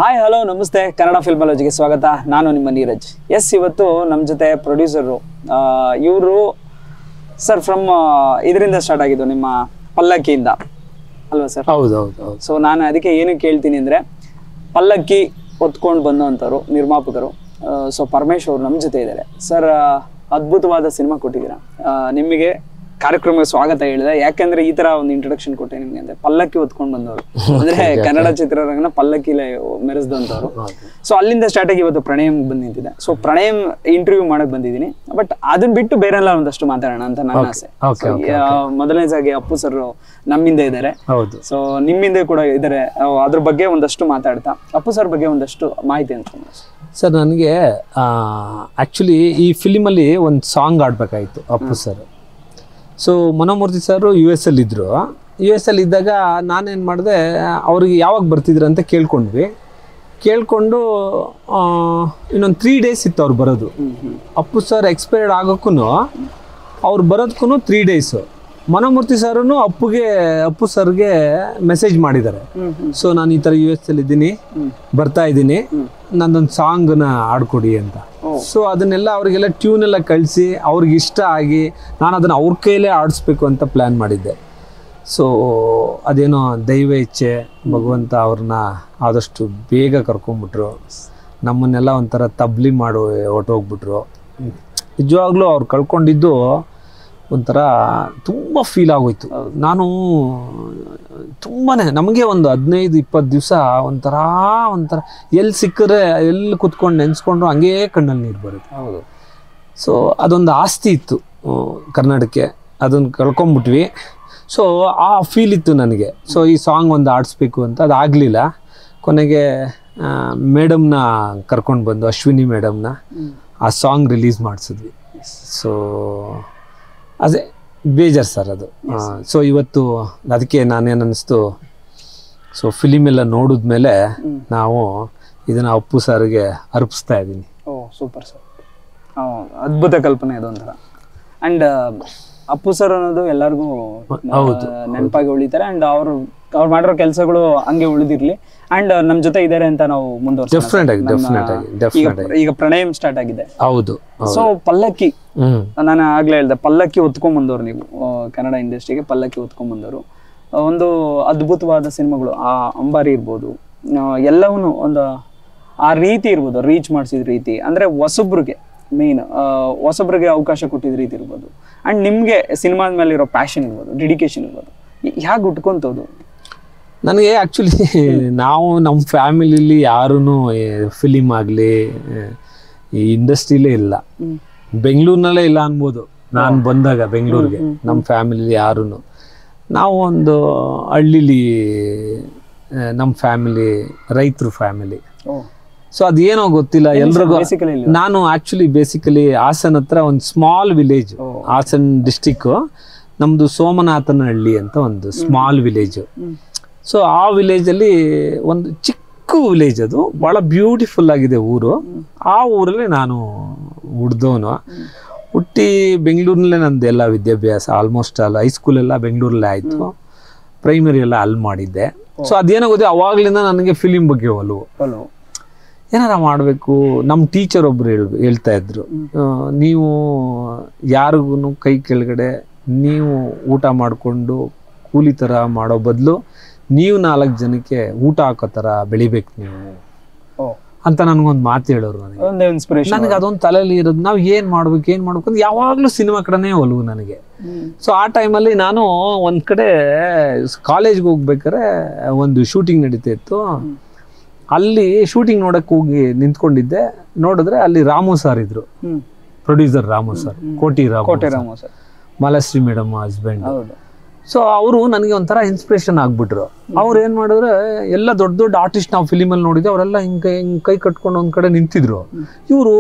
Hi hello ನಮಸ್ತೆ, ಕನ್ನಡ ಫಿಲ್ಮಾಲಜಿಗೆ ಸ್ವಾಗತ. ನಾನು ನಿಮ್ಮ ನೀರಜ್. ಇವತ್ತು ನಮ್ಮ ಜೊತೆ ಪ್ರೊಡ್ಯೂಸರು ಇವರು ಸರ್ ಫ್ರಮ್ ಇದರಿಂದ ಸ್ಟಾರ್ಟ್ ಆಗಿದ್ದು, ನಿಮ್ಮ ಪಲ್ಲಕ್ಕಿಯಿಂದ ಅಲ್ವಾ ಸರ್? ಹೌದು. ಸೊ ನಾನು ಅದಕ್ಕೆ ಏನು ಕೇಳ್ತೀನಿ ಅಂದರೆ, ಪಲ್ಲಕ್ಕಿ ಹೊತ್ಕೊಂಡು ಬಂದಂಥವ್ರು ನಿರ್ಮಾಪಕರು. ಸೊ ಪರಮೇಶ್ ಅವರು ನಮ್ಮ ಜೊತೆ ಇದ್ದಾರೆ ಸರ್. ಅದ್ಭುತವಾದ ಸಿನಿಮಾ ಕೊಟ್ಟಿದ್ದೀರಾ. ನಿಮಗೆ ಕಾರ್ಯಕ್ರಮಕ್ಕೆ ಸ್ವಾಗತ ಹೇಳಿದೆ. ಯಾಕಂದ್ರೆ ಈ ತರ ಒಂದು ಇಂಟ್ರೊಡಕ್ಷನ್ ಕೊಟ್ಟೆ ನಿಮ್ಗೆ ಅಂದ್ರೆ, ಪಲ್ಲಕ್ಕಿ ಹೊತ್ಕೊಂಡು ಬಂದವರು ಅಂದ್ರೆ ಕನ್ನಡ ಚಿತ್ರರಂಗನ ಪಲ್ಲಕ್ಕಿಲೆ ಮೆರೆಸಿದಂಥವ್ರು. ಸೊ ಅಲ್ಲಿಂದ ಸ್ಟಾರ್ಟ್ ಆಗಿ ಇವತ್ತು ಪ್ರಣಯಂ ಬಂದು ನಿಂತಿದೆ. ಸೊ ಪ್ರಣಯಂ ಇಂಟರ್ವ್ಯೂ ಮಾಡಕ್ ಬಂದಿದ್ದೀನಿ, ಬಟ್ ಅದನ್ನ ಬಿಟ್ಟು ಬೇರೆಲ್ಲ ಒಂದಷ್ಟು ಮಾತಾಡೋಣ ಅಂತ ನನ್ನ ಆಸೆ. ಮೊದಲನೇದಾಗಿ ಅಪ್ಪು ಸರ್ ನಮ್ಮಿಂದ ಇದ್ದಾರೆ, ಸೊ ನಿಮ್ಮಿಂದ ಕೂಡ ಇದ್ದಾರೆ. ಅದ್ರ ಬಗ್ಗೆ ಒಂದಷ್ಟು ಮಾತಾಡ್ತಾ ಅಪ್ಪು ಸರ್ ಬಗ್ಗೆ ಒಂದಷ್ಟು ಮಾಹಿತಿ ಅಂತ ಸರ್. ನನಗೆ ಆ್ಯಕ್ಚುಲಿ ಈ ಫಿಲಿಮಲ್ಲಿ ಒಂದು ಸಾಂಗ್ ಆಡಬೇಕಾಯಿತು Appu sir. So Manomurthy sir US ಇದ್ದರು. US ಇದ್ದಾಗ ನಾನೇನು ಮಾಡಿದೆ, ಅವ್ರಿಗೆ ಯಾವಾಗ ಬರ್ತಿದ್ರು ಅಂತ ಕೇಳ್ಕೊಂಡು ಇನ್ನೊಂದು 3 days ಇತ್ತು ಅವ್ರು ಬರೋದು. ಅಪ್ಪು ಸರ್ ಎಕ್ಸ್ಪೈರ್ಡ್ ಆಗೋಕ್ಕೂ ಅವ್ರು ಬರೋದಕ್ಕೂ 3 days. ಮನೋಮೂರ್ತಿ ಸರೂ ಅಪ್ಪು ಸರ್ಗೆ ಮೆಸೇಜ್ ಮಾಡಿದ್ದಾರೆ. ಸೊ ನಾನು ಈ ಥರ US ಇದ್ದೀನಿ, ಬರ್ತಾ ಇದ್ದೀನಿ, ನಂದೊಂದು ಸಾಂಗ್ನ ಆಡ್ಕೊಡಿ ಅಂತ. ಸೊ ಅದನ್ನೆಲ್ಲ ಅವ್ರಿಗೆಲ್ಲ ಟ್ಯೂನ್ ಎಲ್ಲ ಕಳಿಸಿ ಅವ್ರಿಗೆ ಇಷ್ಟ ಆಗಿ ನಾನು ಅದನ್ನು ಅವ್ರ ಕೈಯಲ್ಲೇ ಆಡಿಸ್ಬೇಕು ಅಂತ ಪ್ಲ್ಯಾನ್ ಮಾಡಿದ್ದೆ. ಸೊ ಅದೇನೋ ದೈವ ಇಚ್ಛೆ, ಭಗವಂತ ಅವ್ರನ್ನ ಆದಷ್ಟು ಬೇಗ ಕರ್ಕೊಂಡ್ಬಿಟ್ರು. ನಮ್ಮನ್ನೆಲ್ಲ ಒಂಥರ ತಬ್ಲಿ ಮಾಡಿ ಹೊರ್ಟೋಗ್ಬಿಟ್ರು. ನಿಜವಾಗ್ಲೂ ಅವ್ರು ಕಳ್ಕೊಂಡಿದ್ದು ಒಂಥರ ತುಂಬ ಫೀಲ್ ಆಗೋಯ್ತು. ನಾನು ತುಂಬಾ ನಮಗೆ ಒಂದು 15-20 ದಿವಸ ಒಂಥರ ಎಲ್ಲಿ ಸಿಕ್ಕರೆ ಎಲ್ಲಿ ಕುತ್ಕೊಂಡು ನೆನೆಸ್ಕೊಂಡ್ರು ಹಂಗೇ ಕಣ್ಣಲ್ಲಿ ನೀರು ಬರುತ್ತೆ. ಹೌದು. ಸೊ ಅದೊಂದು ಆಸ್ತಿ ಇತ್ತು ಕರ್ನಾಟಕಕ್ಕೆ, ಅದನ್ನು ಕಳ್ಕೊಂಬಿಟ್ವಿ. ಸೊ ಆ ಫೀಲ್ ಇತ್ತು ನನಗೆ. ಸೊ ಈ ಸಾಂಗ್ ಒಂದು ಆಡಿಸ್ಬೇಕು ಅಂತ, ಅದಾಗಲಿಲ್ಲ. ಕೊನೆಗೆ ಮೇಡಮ್ನ ಕರ್ಕೊಂಡು ಬಂದು, ಅಶ್ವಿನಿ ಮೇಡಮ್ನ, ಆ ಸಾಂಗ್ ರಿಲೀಸ್ ಮಾಡಿಸಿದ್ವಿ. ಸೊ ಅದೇ ಬೇಜಾರು ಸರ್ ಅದು. ಸೊ ಇವತ್ತು ಅದಕ್ಕೆ ನಾನೇನು ಅನ್ನಿಸ್ತು, ಸೊ ಫಿಲಿಮ್ ಎಲ್ಲ ನೋಡಿದ್ಮೇಲೆ ನಾವು ಇದನ್ನು ಅಪ್ಪು ಸರ್ಗೆ ಅರ್ಪಿಸ್ತಾ ಇದ್ದೀನಿ. ಓ ಸೂಪರ್ ಸರ್, ಅದ್ಭುತ ಕಲ್ಪನೆ ಅದು ಒಂಥರ. ಆ್ಯಂಡ್ ಅಪ್ಪು ಸರ್ ಅನ್ನೋದು ಎಲ್ಲರಿಗೂ ನೆನಪಾಗಿ ಉಳಿತಾರೆ. ಆ್ಯಂಡ್ ಅವ್ರು ಮಾಡಿರೋ ಕೆಲಸಗಳು ಹಂಗೆ ಉಳಿದಿರ್ಲಿ. ಆ್ಯಂಡ್ ನಮ್ಮ ಜೊತೆ ಇದ್ದಾರೆ ಅಂತ ನಾವು ಮುಂದುವರ್ಸ್ತೀವಿ. ಈಗ ಪ್ರಣಯಂ ಸ್ಟಾರ್ಟ್ ಆಗಿದೆ. ಹೌದು. ಸೊ ಪಲ್ಲಕ್ಕಿ, ನಾನು ಆಗ್ಲೇ ಹೇಳ್ದೆ, ಪಲ್ಲಕ್ಕಿ ಹೊತ್ಕೊಂಡ್ ಬಂದವರು ನೀವು ಕನ್ನಡ ಇಂಡಸ್ಟ್ರಿಗೆ. ಪಲ್ಲಕ್ಕಿ ಹೊತ್ಕೊಂಡ್ ಬಂದವರು ಒಂದು ಅದ್ಭುತವಾದ ಸಿನಿಮಾಗಳು, ಆ ಅಂಬಾರಿ ಇರ್ಬೋದು, ಎಲ್ಲವೂ ಒಂದು ಆ ರೀತಿ ಇರ್ಬೋದು, ರೀಚ್ ಮಾಡಿಸಿದ ರೀತಿ, ಅಂದ್ರೆ ಹೊಸಬ್ರಿಗೆ ಹೊಸಬ್ರಿಗೆ ಅವಕಾಶ ಕೊಟ್ಟಿದ ರೀತಿ ಇರ್ಬೋದು. ಅಂಡ್ ನಿಮ್ಗೆ ಸಿನಿಮಾದ ಮೇಲೆ ಇರೋ ಪ್ಯಾಷನ್ ಇರ್ಬೋದು, ಡೆಡಿಕೇಶನ್ ಇರ್ಬೋದು, ಹೇಗೆ ಉಟ್ಕೊಂತದ್ದು? ನನಗೆ ಆ್ಯಕ್ಚುಲಿ ನಾವು ನಮ್ಮ ಫ್ಯಾಮಿಲಿಲಿ ಯಾರೂ ಫಿಲಿಮ್ ಆಗಲಿ ಈ ಇಂಡಸ್ಟ್ರಿಲೇ ಇಲ್ಲ, ಬೆಂಗಳೂರಿನಲ್ಲೇ ಇಲ್ಲ ಅನ್ಬೋದು. ನಾನು ಬಂದಾಗ ಬೆಂಗಳೂರಿಗೆ ನಮ್ಮ ಫ್ಯಾಮಿಲಿ ಯಾರೂ, ನಾವು ಒಂದು ಹಳ್ಳಿಲಿ, ನಮ್ಮ ಫ್ಯಾಮಿಲಿ ರೈತರು ಫ್ಯಾಮಿಲಿ. ಸೊ ಅದೇನೋ ಗೊತ್ತಿಲ್ಲ ಎಲ್ರಿಗೂ. ನಾನು ಆ್ಯಕ್ಚುಲಿ ಬೇಸಿಕಲಿ ಹಾಸನ್ ಹತ್ರ ಒಂದು ಸ್ಮಾಲ್ ವಿಲೇಜ್, ಹಾಸನ್ ಡಿಸ್ಟಿಕ್ಕು, ನಮ್ಮದು ಸೋಮನಾಥನಹಳ್ಳಿ ಅಂತ ಒಂದು ಸ್ಮಾಲ್ ವಿಲೇಜು. ಸೊ ಆ ವಿಲೇಜಲ್ಲಿ ಒಂದು ಚಿಕ್ಕ ವಿಲೇಜ್, ಅದು ಭಾಳ ಬ್ಯೂಟಿಫುಲ್ ಆಗಿದೆ ಊರು. ಆ ಊರಲ್ಲಿ ನಾನು ಹುಡ್ದವನು. ಹುಟ್ಟಿ ಬೆಂಗಳೂರಿನಲ್ಲೇ ನಂದು ಎಲ್ಲ ವಿದ್ಯಾಭ್ಯಾಸ, ಆಲ್ಮೋಸ್ಟ್ ಆಲ್ ಹೈಸ್ಕೂಲೆಲ್ಲ ಬೆಂಗಳೂರಲ್ಲೇ ಆಯಿತು, ಪ್ರೈಮರಿ ಎಲ್ಲ ಅಲ್ಲಿ ಮಾಡಿದ್ದೆ. ಸೊ ಅದೇನೋ ಗೊತ್ತಿದೆ, ಅವಾಗಲಿಂದ ನನಗೆ ಫಿಲಿಮ್ ಬಗ್ಗೆ ಒಲವು, ಏನಾರ ಮಾಡಬೇಕು. ನಮ್ಮ ಟೀಚರ್ ಒಬ್ಬರು ಹೇಳ್ತಾ ಇದ್ರು, ನೀವು ಯಾರಿಗೂ ಕೈ ಕೆಳಗಡೆ ನೀವು ಊಟ ಮಾಡಿಕೊಂಡು ಕೂಲಿ ಥರ ಮಾಡೋ ಬದಲು ನೀವು 4 ಜನಕ್ಕೆ ಊಟ ಹಾಕೋ ಥರ ಬೆಳಿಬೇಕು ನೀವು ಅಂತ ನನಗೊಂದು ಮಾತು ಹೇಳೋರು. ನನಗೆ ಅದೊಂದು ತಲೆಯಲ್ಲಿ ಇರೋದು, ನಾವು ಏನು ಮಾಡ್ಬೇಕು ಅಂತ ಯಾವಾಗಲೂ ಸಿನಿಮಾ ಕಡೆನೇ ಒಲವು ನನಗೆ. ಸೊ ಆ ಟೈಮಲ್ಲಿ ನಾನು ಒಂದು ಕಡೆ ಕಾಲೇಜ್ಗೆ ಹೋಗ್ಬೇಕಾದ್ರೆ ಒಂದು ಶೂಟಿಂಗ್ ನಡೀತಾ ಇತ್ತು. ಅಲ್ಲಿ ಶೂಟಿಂಗ್ ನೋಡಕ್ಕೆ ಹೋಗಿ ನಿಂತ್ಕೊಂಡಿದ್ದೆ. ನೋಡಿದ್ರೆ ಅಲ್ಲಿ ರಾಮು ಸರ್ ಇದ್ರು, producer Ramu sir, Koti Ramu sir, Malashri madam husband. So ಅವರು ನನಗೆ ಒಂಥರ ಇನ್ಸ್ಪಿರೇಷನ್ ಆಗ್ಬಿಟ್ರು. ಅವ್ರು ಏನು ಮಾಡಿದ್ರೆ, ಎಲ್ಲ ದೊಡ್ಡ ದೊಡ್ಡ ಆರ್ಟಿಸ್ಟ್ ನಾವು ಫಿಲಿಮಲ್ಲಿ ನೋಡಿದ್ದೆ, ಅವರೆಲ್ಲ ಹಿಂಗೆ ಕೈ ಕಟ್ಕೊಂಡು ಒಂದು ಕಡೆ ನಿಂತಿದ್ರು. ಇವರು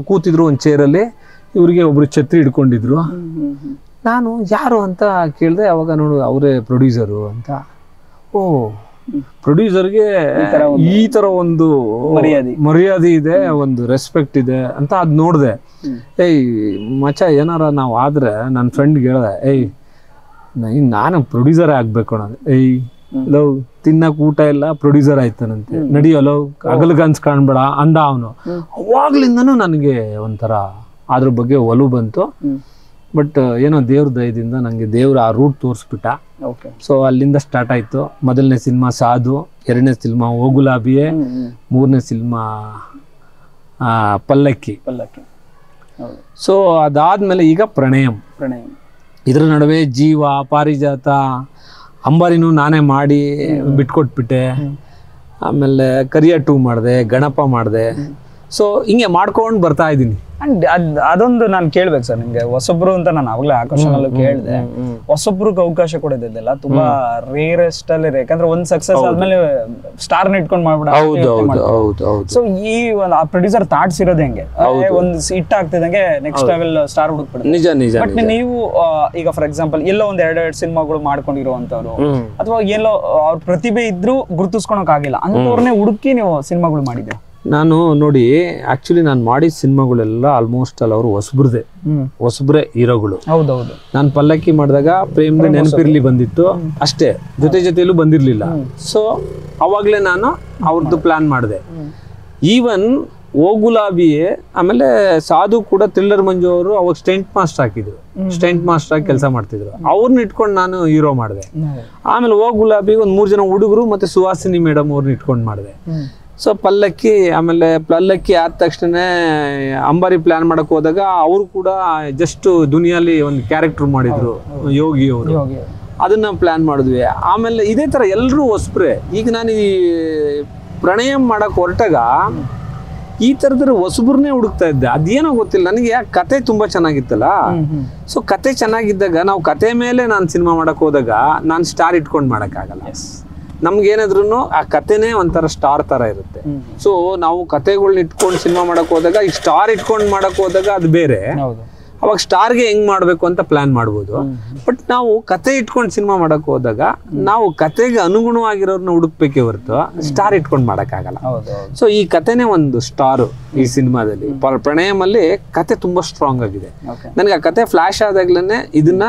ಕೂತಿದ್ರು ಒಂದು ಚೇರಲ್ಲಿ, ಇವ್ರಿಗೆ ಒಬ್ರು ಛತ್ರಿ ಹಿಡ್ಕೊಂಡಿದ್ರು. ನಾನು ಯಾರು ಅಂತ ಕೇಳಿದೆ. ಅವಾಗ ನೋಡು ಅವರೇ ಪ್ರೊಡ್ಯೂಸರು ಅಂತ. ಓ, ಪ್ರೊಡ್ಯೂಸರ್ಗೆ ಈ ಥರ ಒಂದು ಮರ್ಯಾದೆ ಇದೆ, ಒಂದು ರೆಸ್ಪೆಕ್ಟ್ ಇದೆ ಅಂತ ಅದು ನೋಡಿದೆ. ಏಯ್ ಮಚ, ಏನಾರ ನಾವು ಆದರೆ ನನ್ನ ಫ್ರೆಂಡ್ಗೆ ಹೇಳ್ದೆ, ಏಯ್ ನಾನು ಪ್ರೊಡ್ಯೂಸರೇ ಆಗಬೇಕು ಅನ್ನೋದು. ಏಯ್ ಲವ್ ತಿನ್ನಕ್ ಊಟ ಎಲ್ಲ ಪ್ರೊಡ್ಯೂಸರ್ ಆಯ್ತಾನಂತೆ, ನಡಿಯೋಲೋ ಹಗಲ್ಗನ್ಸ್ ಕಾಣ್ಬೇಡ ಅಂದ ಅವನು. ಅವಾಗ್ಲಿಂದನೂ ನನಗೆ ಒಂಥರ ಅದ್ರ ಬಗ್ಗೆ ಒಲವು ಬಂತು. ಬಟ್ ಏನೋ ದೇವ್ರ ದಯದಿಂದ ನಂಗೆ ದೇವ್ರ ಆ ರೂಟ್ ತೋರಿಸ್ಬಿಟ್ಟ. ಸೊ ಅಲ್ಲಿಂದ ಸ್ಟಾರ್ಟ್ ಆಯ್ತು. ಮೊದಲನೇ ಸಿನಿಮಾ ಸಾಧು, ಎರಡನೇ ಸಿನಿಮಾ ಓ ಗುಲಾಬಿಯೇ, ಮೂರನೇ ಸಿನಿಮಾ ಪಲ್ಲಕ್ಕಿ. ಸೊ ಅದಾದ್ಮೇಲೆ ಈಗ ಪ್ರಣಯಂ. ಇದ್ರ ನಡುವೆ ಜೀವ, ಪಾರಿಜಾತ, ಅಂಬಾರಿನೂ ನಾನೇ ಮಾಡಿ ಬಿಟ್ಕೊಟ್ಬಿಟ್ಟೆ. ಆಮೇಲೆ ಕರಿಯ 2 ಮಾಡಿದೆ, ಗಣಪ ಮಾಡಿದೆ. ಸೊ ಹಿಂಗೆ ಮಾಡ್ಕೊಂಡು ಬರ್ತಾ ಇದ್ದೀನಿ. ಅಂಡ್ ಅದೊಂದು ನಾನು ಕೇಳ್ಬೇಕು ಸರ್ ನಿಮ್ಗೆ, ಹೊಸಬ್ರು ಅಂತ ನಾನು ಅವಾಗಲೇ ಆಕಾಶನಲ್ಲೂ ಕೇಳಿದೆ, ಹೊಸಬ್ರಿಗೆ ಅವಕಾಶ ಕೊಡೋದಿದ್ದೆಲ್ಲ ತುಂಬಾ ರೇರೆಸ್ಟ್ ಅಲ್ಲಿ. ಯಾಕಂದ್ರೆ ಒಂದ್ ಸಕ್ಸಸ್ ಆದ್ಮೇಲೆ ಸ್ಟಾರ್ ನ ಇಟ್ಕೊಂಡು ಮಾಡ್ಬಿಡ. ಸೊ ಈ ಒಂದು ಆ ಪ್ರೊಡ್ಯೂಸರ್ ಥಾಟ್ಸ್ ಇರೋದು ಹೆಂಗೆ, ಒಂದ್ ಹಿಟ್ ಆಗ್ತಿದಂಗೆ ನೆಕ್ಸ್ಟ್ ಲೆವೆಲ್ ಸ್ಟಾರ್ ಹುಡುಕ್ಬಿಡುತ್ತೆ. ನಿಜ ನಿಜ. ಬಟ್ ನೀವು ಈಗ ಫಾರ್ ಎಕ್ಸಾಂಪಲ್ ಎಲ್ಲೋ ಒಂದ್ ಎರಡೆರಡು ಸಿನಿಮಾಗಳು ಮಾಡ್ಕೊಂಡಿರುವಂತವ್ರು, ಅಥವಾ ಎಲ್ಲೋ ಅವ್ರ ಪ್ರತಿಭೆ ಇದ್ರೂ ಗುರುತಿಸ್ಕೊಳಕ್ ಆಗಿಲ್ಲ ಅಂತವ್ರನ್ನೇ ಹುಡುಕಿ ನೀವು ಸಿನಿಮಾಗಳು ಮಾಡಿದ್ದೆ. ನಾನು ನೋಡಿ, ಆಕ್ಚುಲಿ ನಾನು ಮಾಡಿದ ಸಿನಿಮಾಗಳೆಲ್ಲ ಆಲ್ಮೋಸ್ಟ್ ಅಲ್ಲಿ ಅವರು ಹೊಸಬ್ರೆ ಹೀರೋಗಳು. ಹೌದೌದು. ನಾನು ಪಲ್ಲಕ್ಕಿ ಮಾಡಿದಾಗ ಪ್ರೇಮ್ದು ನೆನಪಿರ್ಲಿ ಬಂದಿತ್ತು ಅಷ್ಟೇ, ಜೊತೆಲೂ ಬಂದಿರ್ಲಿಲ್ಲ. ಸೊ ಅವಾಗ್ಲೇ ನಾನು ಅವ್ರದ್ದು ಪ್ಲಾನ್ ಮಾಡಿದೆ. ಈವನ್ ಓ ಗುಲಾಬಿಯೇ, ಆಮೇಲೆ ಸಾಧು ಕೂಡ ಥ್ರಿಲ್ಲರ್ ಮಂಜು ಅವರು ಅವಾಗ ಸ್ಟೆಂಟ್ ಮಾಸ್ಟರ್ ಹಾಕಿದ್ರು, ಸ್ಟೆಂಟ್ ಮಾಸ್ಟರ್ ಆಗಿ ಕೆಲಸ ಮಾಡ್ತಿದ್ರು. ಅವ್ರನ್ನ ಇಟ್ಕೊಂಡು ನಾನು ಹೀರೋ ಮಾಡಿದೆ. ಆಮೇಲೆ ಓ ಗುಲಾಬಿ ಒಂದ್ 3 ಜನ ಹುಡುಗರು ಮತ್ತೆ ಸುಹಾಸಿನಿ ಮೇಡಮ್ ಅವ್ರನ್ನ ಇಟ್ಕೊಂಡು ಮಾಡಿದೆ. ಸೊ ಪಲ್ಲಕ್ಕಿ, ಆಮೇಲೆ ಪಲ್ಲಕ್ಕಿ ಆದ ತಕ್ಷಣ ಅಂಬಾರಿ ಪ್ಲಾನ್ ಮಾಡಕ್ ಹೋದಾಗ ಅವರು ಕೂಡ ಜಸ್ಟ್ ದುನಿಯಲ್ಲಿ ಒಂದು ಕ್ಯಾರೆಕ್ಟರ್ ಮಾಡಿದ್ರು, ಯೋಗಿ ಅವರು, ಅದನ್ನ ಪ್ಲಾನ್ ಮಾಡಿದ್ವಿ. ಆಮೇಲೆ ಇದೇ ತರ ಎಲ್ಲರೂ ಹೊಸಬ್ರೆ. ಈಗ ನಾನು ಈ ಪ್ರಣಯಂ ಮಾಡಕ್ ಹೊರಟಾಗ ಈ ತರದ್ರ ಹೊಸಬ್ರನ್ನೇ ಹುಡುಕ್ತಾ ಇದ್ದೆ. ಅದೇನೋ ಗೊತ್ತಿಲ್ಲ ನನಗೆ, ಕತೆ ತುಂಬಾ ಚೆನ್ನಾಗಿತ್ತಲ್ಲ. ಸೊ ಕತೆ ಚೆನ್ನಾಗಿದ್ದಾಗ ನಾವು ಕತೆ ಮೇಲೆ ನಾನು ಸಿನಿಮಾ ಮಾಡಕ್ ಹೋದಾಗ ನಾನು ಸ್ಟಾರ್ ಇಟ್ಕೊಂಡು ಮಾಡಕ್ಕಾಗಲ್ಲ. ನಮ್ಗೇನಾದ್ರೂ ಆ ಕತೆನೇ ಒಂಥರ ಸ್ಟಾರ್ ತರ ಇರುತ್ತೆ. ಸೊ ನಾವು ಕತೆಗಳನ್ನ ಇಟ್ಕೊಂಡು ಸಿನಿಮಾ ಮಾಡಕ್ ಹೋದಾಗ, ಈಗ ಸ್ಟಾರ್ ಇಟ್ಕೊಂಡು ಮಾಡಕ್ ಹೋದಾಗ ಅದು ಬೇರೆ. ಅವಾಗ ಸ್ಟಾರ್ಗೆ ಹೆಂಗ್ ಮಾಡ್ಬೇಕು ಅಂತ ಪ್ಲಾನ್ ಮಾಡ್ಬೋದು. ಬಟ್ ನಾವು ಕತೆ ಇಟ್ಕೊಂಡು ಸಿನಿಮಾ ಮಾಡಕ್ ಹೋದಾಗ ನಾವು ಕತೆಗೆ ಅನುಗುಣವಾಗಿರೋರ್ನ ಹುಡುಕ್ಬೇಕೇ ಹೊರತು ಸ್ಟಾರ್ ಇಟ್ಕೊಂಡು ಮಾಡಕ್ಕಾಗಲ್ಲ. ಸೊ ಈ ಕತೆನೇ ಒಂದು ಸ್ಟಾರ್ ಈ ಸಿನಿಮಾದಲ್ಲಿ. ಪ್ರಣಯಮಲ್ಲಿ ಕತೆ ತುಂಬಾ ಸ್ಟ್ರಾಂಗ್ ಆಗಿದೆ. ನನಗೆ ಆ ಕತೆ ಫ್ಲಾಶ್ ಆದಾಗ್ಲೇನೆ ಇದನ್ನ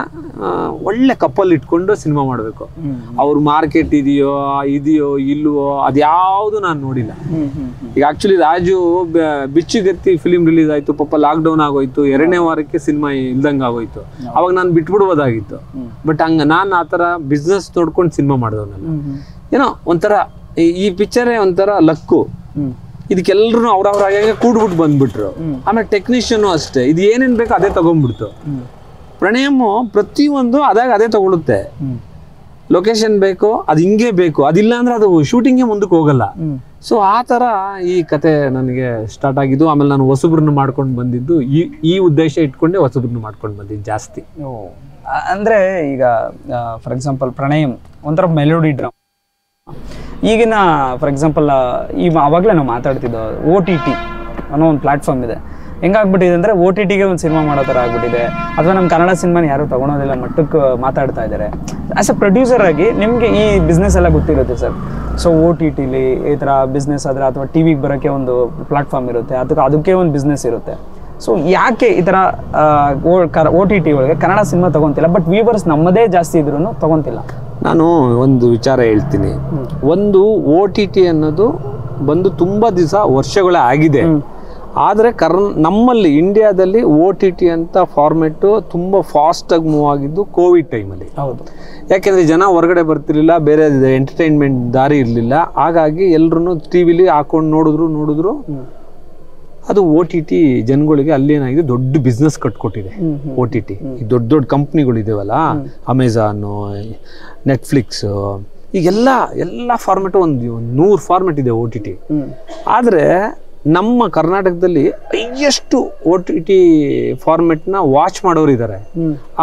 ಒಳ್ಳೆ ಕಪ್ಪಲ್ ಇಟ್ಕೊಂಡು ಸಿನಿಮಾ ಮಾಡ್ಬೇಕು. ಅವ್ರ ಮಾರ್ಕೆಟ್ ಇದೆಯೋ ಇಲ್ವೋ ಅದ್ಯಾವುದು ನಾನು ನೋಡಿಲ್ಲ. ಈಗ actually Raju Bichugatti film release ಆಯ್ತು, ಪಾಪ ಲಾಕ್ ಡೌನ್ ಆಗೋಯ್ತು, 2ನೇ ವಾರಕ್ಕೆ ಸಿನಿಮಾ ಇಲ್ದಂಗ ಆಗೋಯ್ತು. ಅವಾಗ ನಾನು ಬಿಟ್ಬಿಡ್ಬೋದಾಗಿತ್ತು. ಬಟ್ ಹಂಗ ನಾನು ಆತರ ಬಿಸ್ನೆಸ್ ನೋಡ್ಕೊಂಡು ಸಿನಿಮಾ ಮಾಡಿದವನಲ್ಲ. ಏನೋ ಒಂಥರ ಈ ಪಿಕ್ಚರೇ ಒಂಥರ ಲಕ್ಕು. ಇದಕ್ಕೆಲ್ರು ಅವ್ರವ್ರಾಗ ಕೂಡ್ಬಿಟ್ಟು ಬಂದ್ಬಿಟ್ರು. ಆಮೇಲೆ ಟೆಕ್ನಿಷಿಯನ್ ಅಷ್ಟೇ, ಇದು ಏನೇನ್ ಬೇಕೋ ಅದೇ ತಗೊಂಡ್ಬಿಡ್ತು. ಪ್ರಣಯಮು ಪ್ರತಿಯೊಂದು ಅದೇ ತಗೊಳುತ್ತೆ. ಲೊಕೇಶನ್ ಬೇಕು, ಅದು ಹಿಂಗೆ ಬೇಕು, ಅದಿಲ್ಲ ಅಂದ್ರೆ ಅದು ಶೂಟಿಂಗ್ಗೆ ಮುಂದಕ್ಕೆ ಹೋಗಲ್ಲ. ಸೊ ಆ ತರ ಈ ಕತೆ ನನಗೆ ಸ್ಟಾರ್ಟ್ ಆಗಿದ್ದು. ಆಮೇಲೆ ನಾನು ಹೊಸಬ್ರನ್ನ ಮಾಡ್ಕೊಂಡು ಬಂದಿದ್ದು ಈ ಉದ್ದೇಶ ಇಟ್ಕೊಂಡೆ ಹೊಸಬ್ರನ್ನ ಮಾಡ್ಕೊಂಡು ಬಂದಿದ್ದು ಜಾಸ್ತಿ. ಅಂದ್ರೆ ಈಗ ಫಾರ್ ಎಕ್ಸಾಂಪಲ್ ಪ್ರಣಯಂ ಒಂಥರ ಮೆಲೋಡಿ ಡ್ರಾಮಾ. ಈಗಿನ ಫಾರ್ ಎಕ್ಸಾಂಪಲ್ ಅವಾಗಲೇ ನಾವು ಮಾತಾಡ್ತಿದ್ದೋ OTT ಅನ್ನೋ ಒಂದು ಪ್ಲಾಟ್ಫಾರ್ಮ್ ಇದೆ. ಹೆಂಗಾಗ್ಬಿಟ್ಟಿದೆ ಅಂದರೆ OTTಗೆ ಒಂದು ಸಿನಿಮಾ ಮಾಡೋ ಥರ ಆಗ್ಬಿಟ್ಟಿದೆ. ಅಥವಾ ನಮ್ಮ ಕನ್ನಡ ಸಿನಿಮಾನ ಯಾರು ತೊಗೊಳೋದಿಲ್ಲ ಮಟ್ಟಕ್ಕೆ ಮಾತಾಡ್ತಾ ಇದ್ದಾರೆ. ಆ್ಯಸ್ ಅ ಪ್ರೊಡ್ಯೂಸರ್ ಆಗಿ ನಿಮಗೆ ಈ ಬಿಸ್ನೆಸ್ ಎಲ್ಲ ಗೊತ್ತಿರುತ್ತೆ ಸರ್. ಸೊ OTTಲಿ ಈ ಥರ ಬಿಸ್ನೆಸ್ ಆದರೆ, ಅಥವಾ ಟಿವಿಗೆ ಬರೋಕ್ಕೆ ಒಂದು ಪ್ಲಾಟ್ಫಾರ್ಮ್ ಇರುತ್ತೆ, ಅದಕ್ಕೆ ಒಂದು ಬಿಸ್ನೆಸ್ ಇರುತ್ತೆ. ಸೊ ಯಾಕೆ ಈ ಥರ OTT ಒಳಗೆ ಕನ್ನಡ ಸಿನಿಮಾ ತೊಗೊತಿಲ್ಲ, ಬಟ್ ವ್ಯೂವರ್ಸ್ ನಮ್ಮದೇ ಜಾಸ್ತಿ ಇದ್ರೂ ತೊಗೊತಿಲ್ಲ? ನಾನು ಒಂದು ವಿಚಾರ ಹೇಳ್ತೀನಿ. ಒಂದು OTT ಅನ್ನೋದು ಬಂದು ತುಂಬ ದಿವಸ ವರ್ಷಗಳೇ ಆಗಿದೆ. ಆದರೆ ನಮ್ಮಲ್ಲಿ ಇಂಡಿಯಾದಲ್ಲಿ OTT ಅಂತ ಫಾರ್ಮೆಟ್ ತುಂಬ ಫಾಸ್ಟಾಗಿ ಮೂವ್ ಆಗಿದ್ದು ಕೋವಿಡ್ ಟೈಮಲ್ಲಿ. ಹೌದು. ಯಾಕೆಂದರೆ ಜನ ಹೊರಗಡೆ ಬರ್ತಿರ್ಲಿಲ್ಲ, ಬೇರೆ ಎಂಟರ್ಟೈನ್ಮೆಂಟ್ ದಾರಿ ಇರಲಿಲ್ಲ. ಹಾಗಾಗಿ ಎಲ್ಲರೂ ಟಿವಿಲಿ ಹಾಕೊಂಡು ನೋಡಿದ್ರು ಅದು OTT ಜನಗಳಿಗೆ ಅಲ್ಲೇನಾಗಿದೆ, ದೊಡ್ಡ ಬಿಸ್ನೆಸ್ ಕಟ್ಕೊಟ್ಟಿದೆ OTT. ಈ ದೊಡ್ಡ ಕಂಪ್ನಿಗಳಿದಾವಲ್ಲ, ಅಮೆಝಾನು, ನೆಟ್ಫ್ಲಿಕ್ಸ್, ಈಗೆಲ್ಲ ಫಾರ್ಮೆಟು ಒಂದು 100 ಫಾರ್ಮೆಟ್ ಇದೆ OTT. ಆದರೆ ನಮ್ಮ ಕರ್ನಾಟಕದಲ್ಲಿ ಹೈಯೆಸ್ಟ್ OTT ಫಾರ್ಮೆಟ್ನ ವಾಚ್ ಮಾಡೋರು ಇದ್ದಾರೆ.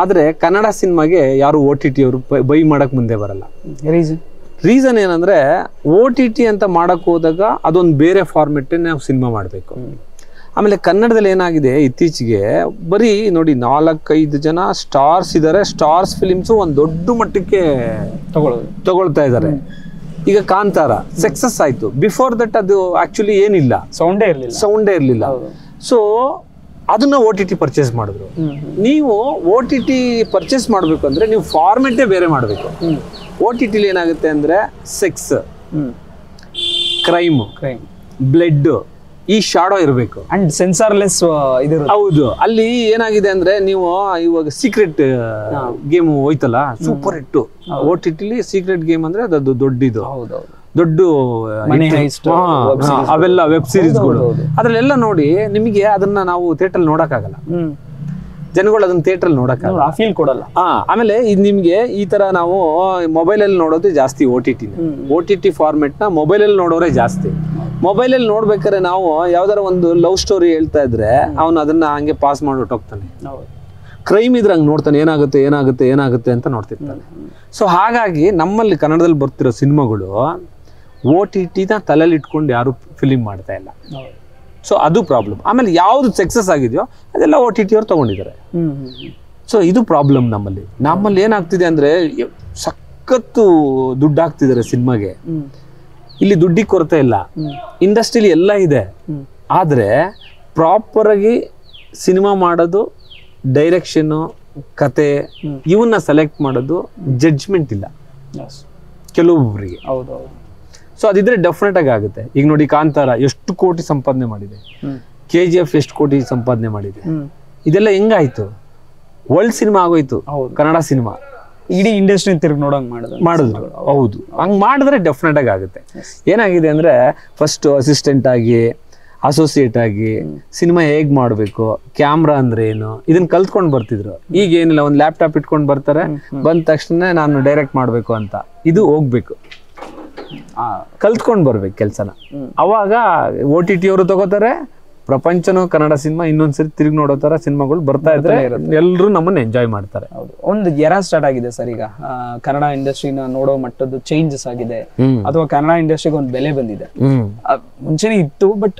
ಆದರೆ ಕನ್ನಡ ಸಿನಿಮಾಗೆ ಯಾರು OTT ಅವರು ಬೈ ಮಾಡಕ್ ಮುಂದೆ ಬರಲ್ಲ. ರೀಸನ್ ಏನಂದ್ರೆ, OTT ಅಂತ ಮಾಡಕ್ ಹೋದಾಗ ಅದೊಂದು ಬೇರೆ ಫಾರ್ಮೆಟ್ ನಾವು ಸಿನಿಮಾ ಮಾಡಬೇಕು. ಆಮೇಲೆ ಕನ್ನಡದಲ್ಲಿ ಏನಾಗಿದೆ, ಇತ್ತೀಚೆಗೆ ಬರೀ ನೋಡಿ 4-5 ಜನ ಸ್ಟಾರ್ಸ್ ಇದ್ದಾರೆ. ಸ್ಟಾರ್ಸ್ ಫಿಲಿಮ್ಸು ಒಂದು ದೊಡ್ಡ ಮಟ್ಟಕ್ಕೆ ತಗೊಳ್ತಾ ಇದ್ದಾರೆ. ಈಗ ಕಾಂತಾರ ಸಕ್ಸಸ್ ಆಯ್ತು. ಬಿಫೋರ್ ದಟ್ ಅದು ಆಕ್ಚುಲಿ ಏನಿಲ್ಲ, ಸೌಂಡೇ ಇರಲಿಲ್ಲ. ಸೊ ಅದನ್ನ OTT ಪರ್ಚೇಸ್ ಮಾಡಿದ್ರು. ನೀವು OTT ಪರ್ಚೇಸ್ ಮಾಡಬೇಕು ಅಂದ್ರೆ ನೀವು ಫಾರ್ಮೆಟೇ ಬೇರೆ ಮಾಡಬೇಕು. OTT ಏನಾಗುತ್ತೆ ಅಂದ್ರೆ ಸೆಕ್ಸ್, ಕ್ರೈಮ್, ಬ್ಲಡ್, ಈ ಶಾಡೋ ಇರಬೇಕು ಅಂಡ್ ಸೆನ್ಸಾರ್ಲೆಸ್ ಇದು. ಹೌದು, ಅಲ್ಲಿ ಏನಾಗಿದೆ ಅಂದ್ರೆ ನೀವು ಇವಾಗ ಸೀಕ್ರೆಟ್ ಗೇಮ್ ಹೋಯ್ತಲ್ಲ, super hit. OTT secret game ಅಂದ್ರೆ ಅದು ದೊಡ್ಡದು, ದೊಡ್ಡ ಅವೆಲ್ಲ ವೆಬ್ ಸೀರೀಸ್ಗಳು. ಅದ್ರಲ್ಲೆಲ್ಲ ನೋಡಿ ನಿಮಗೆ ಅದನ್ನ ನಾವು ಥಿಯೇಟರ್ ನೋಡಕ್ಕಾಗಲ್ಲ, ಜನಗಳು ಅದನ್ನ ಥಿಯೇಟರ್ ನೋಡಕ್ಕಾಗಲ್ಲ, ಫೀಲ್ ಕೊಡಲ್ಲ. ಆಮೇಲೆ ಇದು ನಿಮ್ಗೆ ಈ ತರ ನಾವು ಮೊಬೈಲ್ ಅಲ್ಲಿ ನೋಡೋದು ಜಾಸ್ತಿ. OTT ಫಾರ್ಮೆಟ್ ನ ಮೊಬೈಲ್ ಅಲ್ಲಿ ನೋಡೋರೆ ಜಾಸ್ತಿ. ಮೊಬೈಲ್ ಅಲ್ಲಿ ನೋಡ್ಬೇಕಾದ್ರೆ ನಾವು ಯಾವ್ದಾರ ಒಂದು ಲವ್ ಸ್ಟೋರಿ ಹೇಳ್ತಾ ಇದ್ರೆ ಅವನು ಅದನ್ನ ಹಂಗೆ ಪಾಸ್ ಮಾಡ್ಬಿಟ್ಟು ಹೋಗ್ತಾನೆ. ಕ್ರೈಮ್ ಇದ್ರೆ ಹಂಗೆ ನೋಡ್ತಾನೆ, ಏನಾಗುತ್ತೆ ಅಂತ ನೋಡ್ತಿರ್ತಾನೆ. ಸೊ ಹಾಗಾಗಿ ನಮ್ಮಲ್ಲಿ ಕನ್ನಡದಲ್ಲಿ ಬರ್ತಿರೋ ಸಿನಿಮಾಗಳು OTT ನ ತಲೆಯಲ್ಲಿ ಇಟ್ಕೊಂಡು ಯಾರು ಫಿಲಿಮ್ ಮಾಡ್ತಾ ಇಲ್ಲ. ಸೊ ಅದು ಪ್ರಾಬ್ಲಮ್. ಆಮೇಲೆ ಯಾವ್ದು ಸಕ್ಸಸ್ ಆಗಿದೆಯೋ ಅದೆಲ್ಲ OTT ಅವ್ರು ತಗೊಂಡಿದ್ದಾರೆ. ಸೊ ಇದು ಪ್ರಾಬ್ಲಮ್ ನಮ್ಮಲ್ಲಿ ಏನಾಗ್ತಿದೆ ಅಂದ್ರೆ ಸಖತ್ತು ದುಡ್ಡು ಹಾಕ್ತಿದ್ದಾರೆ ಸಿನಿಮಾಗೆ. ಇಲ್ಲಿ ದುಡ್ಡಿಗೆ ಕೊರತೆ ಇಲ್ಲ, ಇಂಡಸ್ಟ್ರಿಲಿ ಎಲ್ಲ ಇದೆ. ಆದ್ರೆ ಪ್ರಾಪರ್ ಆಗಿ ಸಿನಿಮಾ ಮಾಡೋದು, ಡೈರೆಕ್ಷನ್, ಕತೆ ಇವನ್ನ ಸೆಲೆಕ್ಟ್ ಮಾಡೋದು, ಜಡ್ಜ್ಮೆಂಟ್ ಇಲ್ಲ ಕೆಲವೊಬ್ಬರಿಗೆ. ಸೊ ಅದಿದ್ರೆ ಡೆಫಿನೆಟ್ ಆಗಿ ಆಗುತ್ತೆ. ಈಗ ನೋಡಿ ಕಾಂತಾರ ಎಷ್ಟು ಕೋಟಿ ಸಂಪಾದನೆ ಮಾಡಿದೆ, KGF ಎಷ್ಟು ಕೋಟಿ ಸಂಪಾದನೆ ಮಾಡಿದೆ. ಇದೆಲ್ಲ ಹೆಂಗಾಯ್ತು? ವರ್ಲ್ಡ್ ಸಿನಿಮಾ ಆಗೋಯ್ತು, ಕನ್ನಡ ಸಿನಿಮಾ ಇಡೀ ಇಂಡಸ್ಟ್ರಿ ತಿರುಗಿ ನೋಡಂಗ್ ಮಾಡಿದ್ರು. ಹೌದು, ಹಂಗ್ ಮಾಡಿದ್ರೆ ಡೆಫಿನೆಟ್ ಆಗಿ ಆಗುತ್ತೆ. ಏನಾಗಿದೆ ಅಂದ್ರೆ ಫಸ್ಟ್ ಅಸಿಸ್ಟೆಂಟ್ ಆಗಿ, ಅಸೋಸಿಯೇಟ್ ಆಗಿ ಸಿನಿಮಾ ಹೇಗ್ ಮಾಡ್ಬೇಕು, ಕ್ಯಾಮ್ರಾ ಅಂದ್ರೆ ಏನು, ಇದನ್ನ ಕಲ್ತ್ಕೊಂಡ್ ಬರ್ತಿದ್ರು. ಈಗ ಏನಿಲ್ಲ, ಒಂದ್ ಲ್ಯಾಪ್ಟಾಪ್ ಇಟ್ಕೊಂಡ್ ಬರ್ತಾರೆ, ಬಂದ ತಕ್ಷಣ ನಾನು ಡೈರೆಕ್ಟ್ ಮಾಡ್ಬೇಕು ಅಂತ ಇದು ಹೋಗ್ಬೇಕು, ಕಲ್ತ್ಕೊಂಡ್ ಬರ್ಬೇಕು ಕೆಲ್ಸನ. ಅವಾಗ OTT ಅವರು ತಗೋತಾರೆ, ಪ್ರಪಂಚನೂ ಕನ್ನಡ ಸಿನಿಮಾ ಇನ್ನೊಂದ್ಸರಿ ತಿರುಗಿ ನೋಡೋ ತರ ಸಿನಿಮಾಗಳು ಬರ್ತಾ ಇದ್ರೆ ಎಲ್ಲರೂ ನಮ್ಮನ್ನ ಎಂಜಾಯ್ ಮಾಡ್ತಾರೆ. ಒಂದು ಎರಾ ಸ್ಟಾರ್ಟ್ ಆಗಿದೆ ಸರ್ ಈಗ. ಕನ್ನಡ ಇಂಡಸ್ಟ್ರಿನ ನೋಡೋ ಮಟ್ಟದ್ದು ಚೇಂಜಸ್ ಆಗಿದೆ, ಅಥವಾ ಕನ್ನಡ ಇಂಡಸ್ಟ್ರಿಗೆ ಒಂದು ಬೆಲೆ ಬಂದಿದೆ. ಮುಂಚೆನೆ ಇತ್ತು, ಬಟ್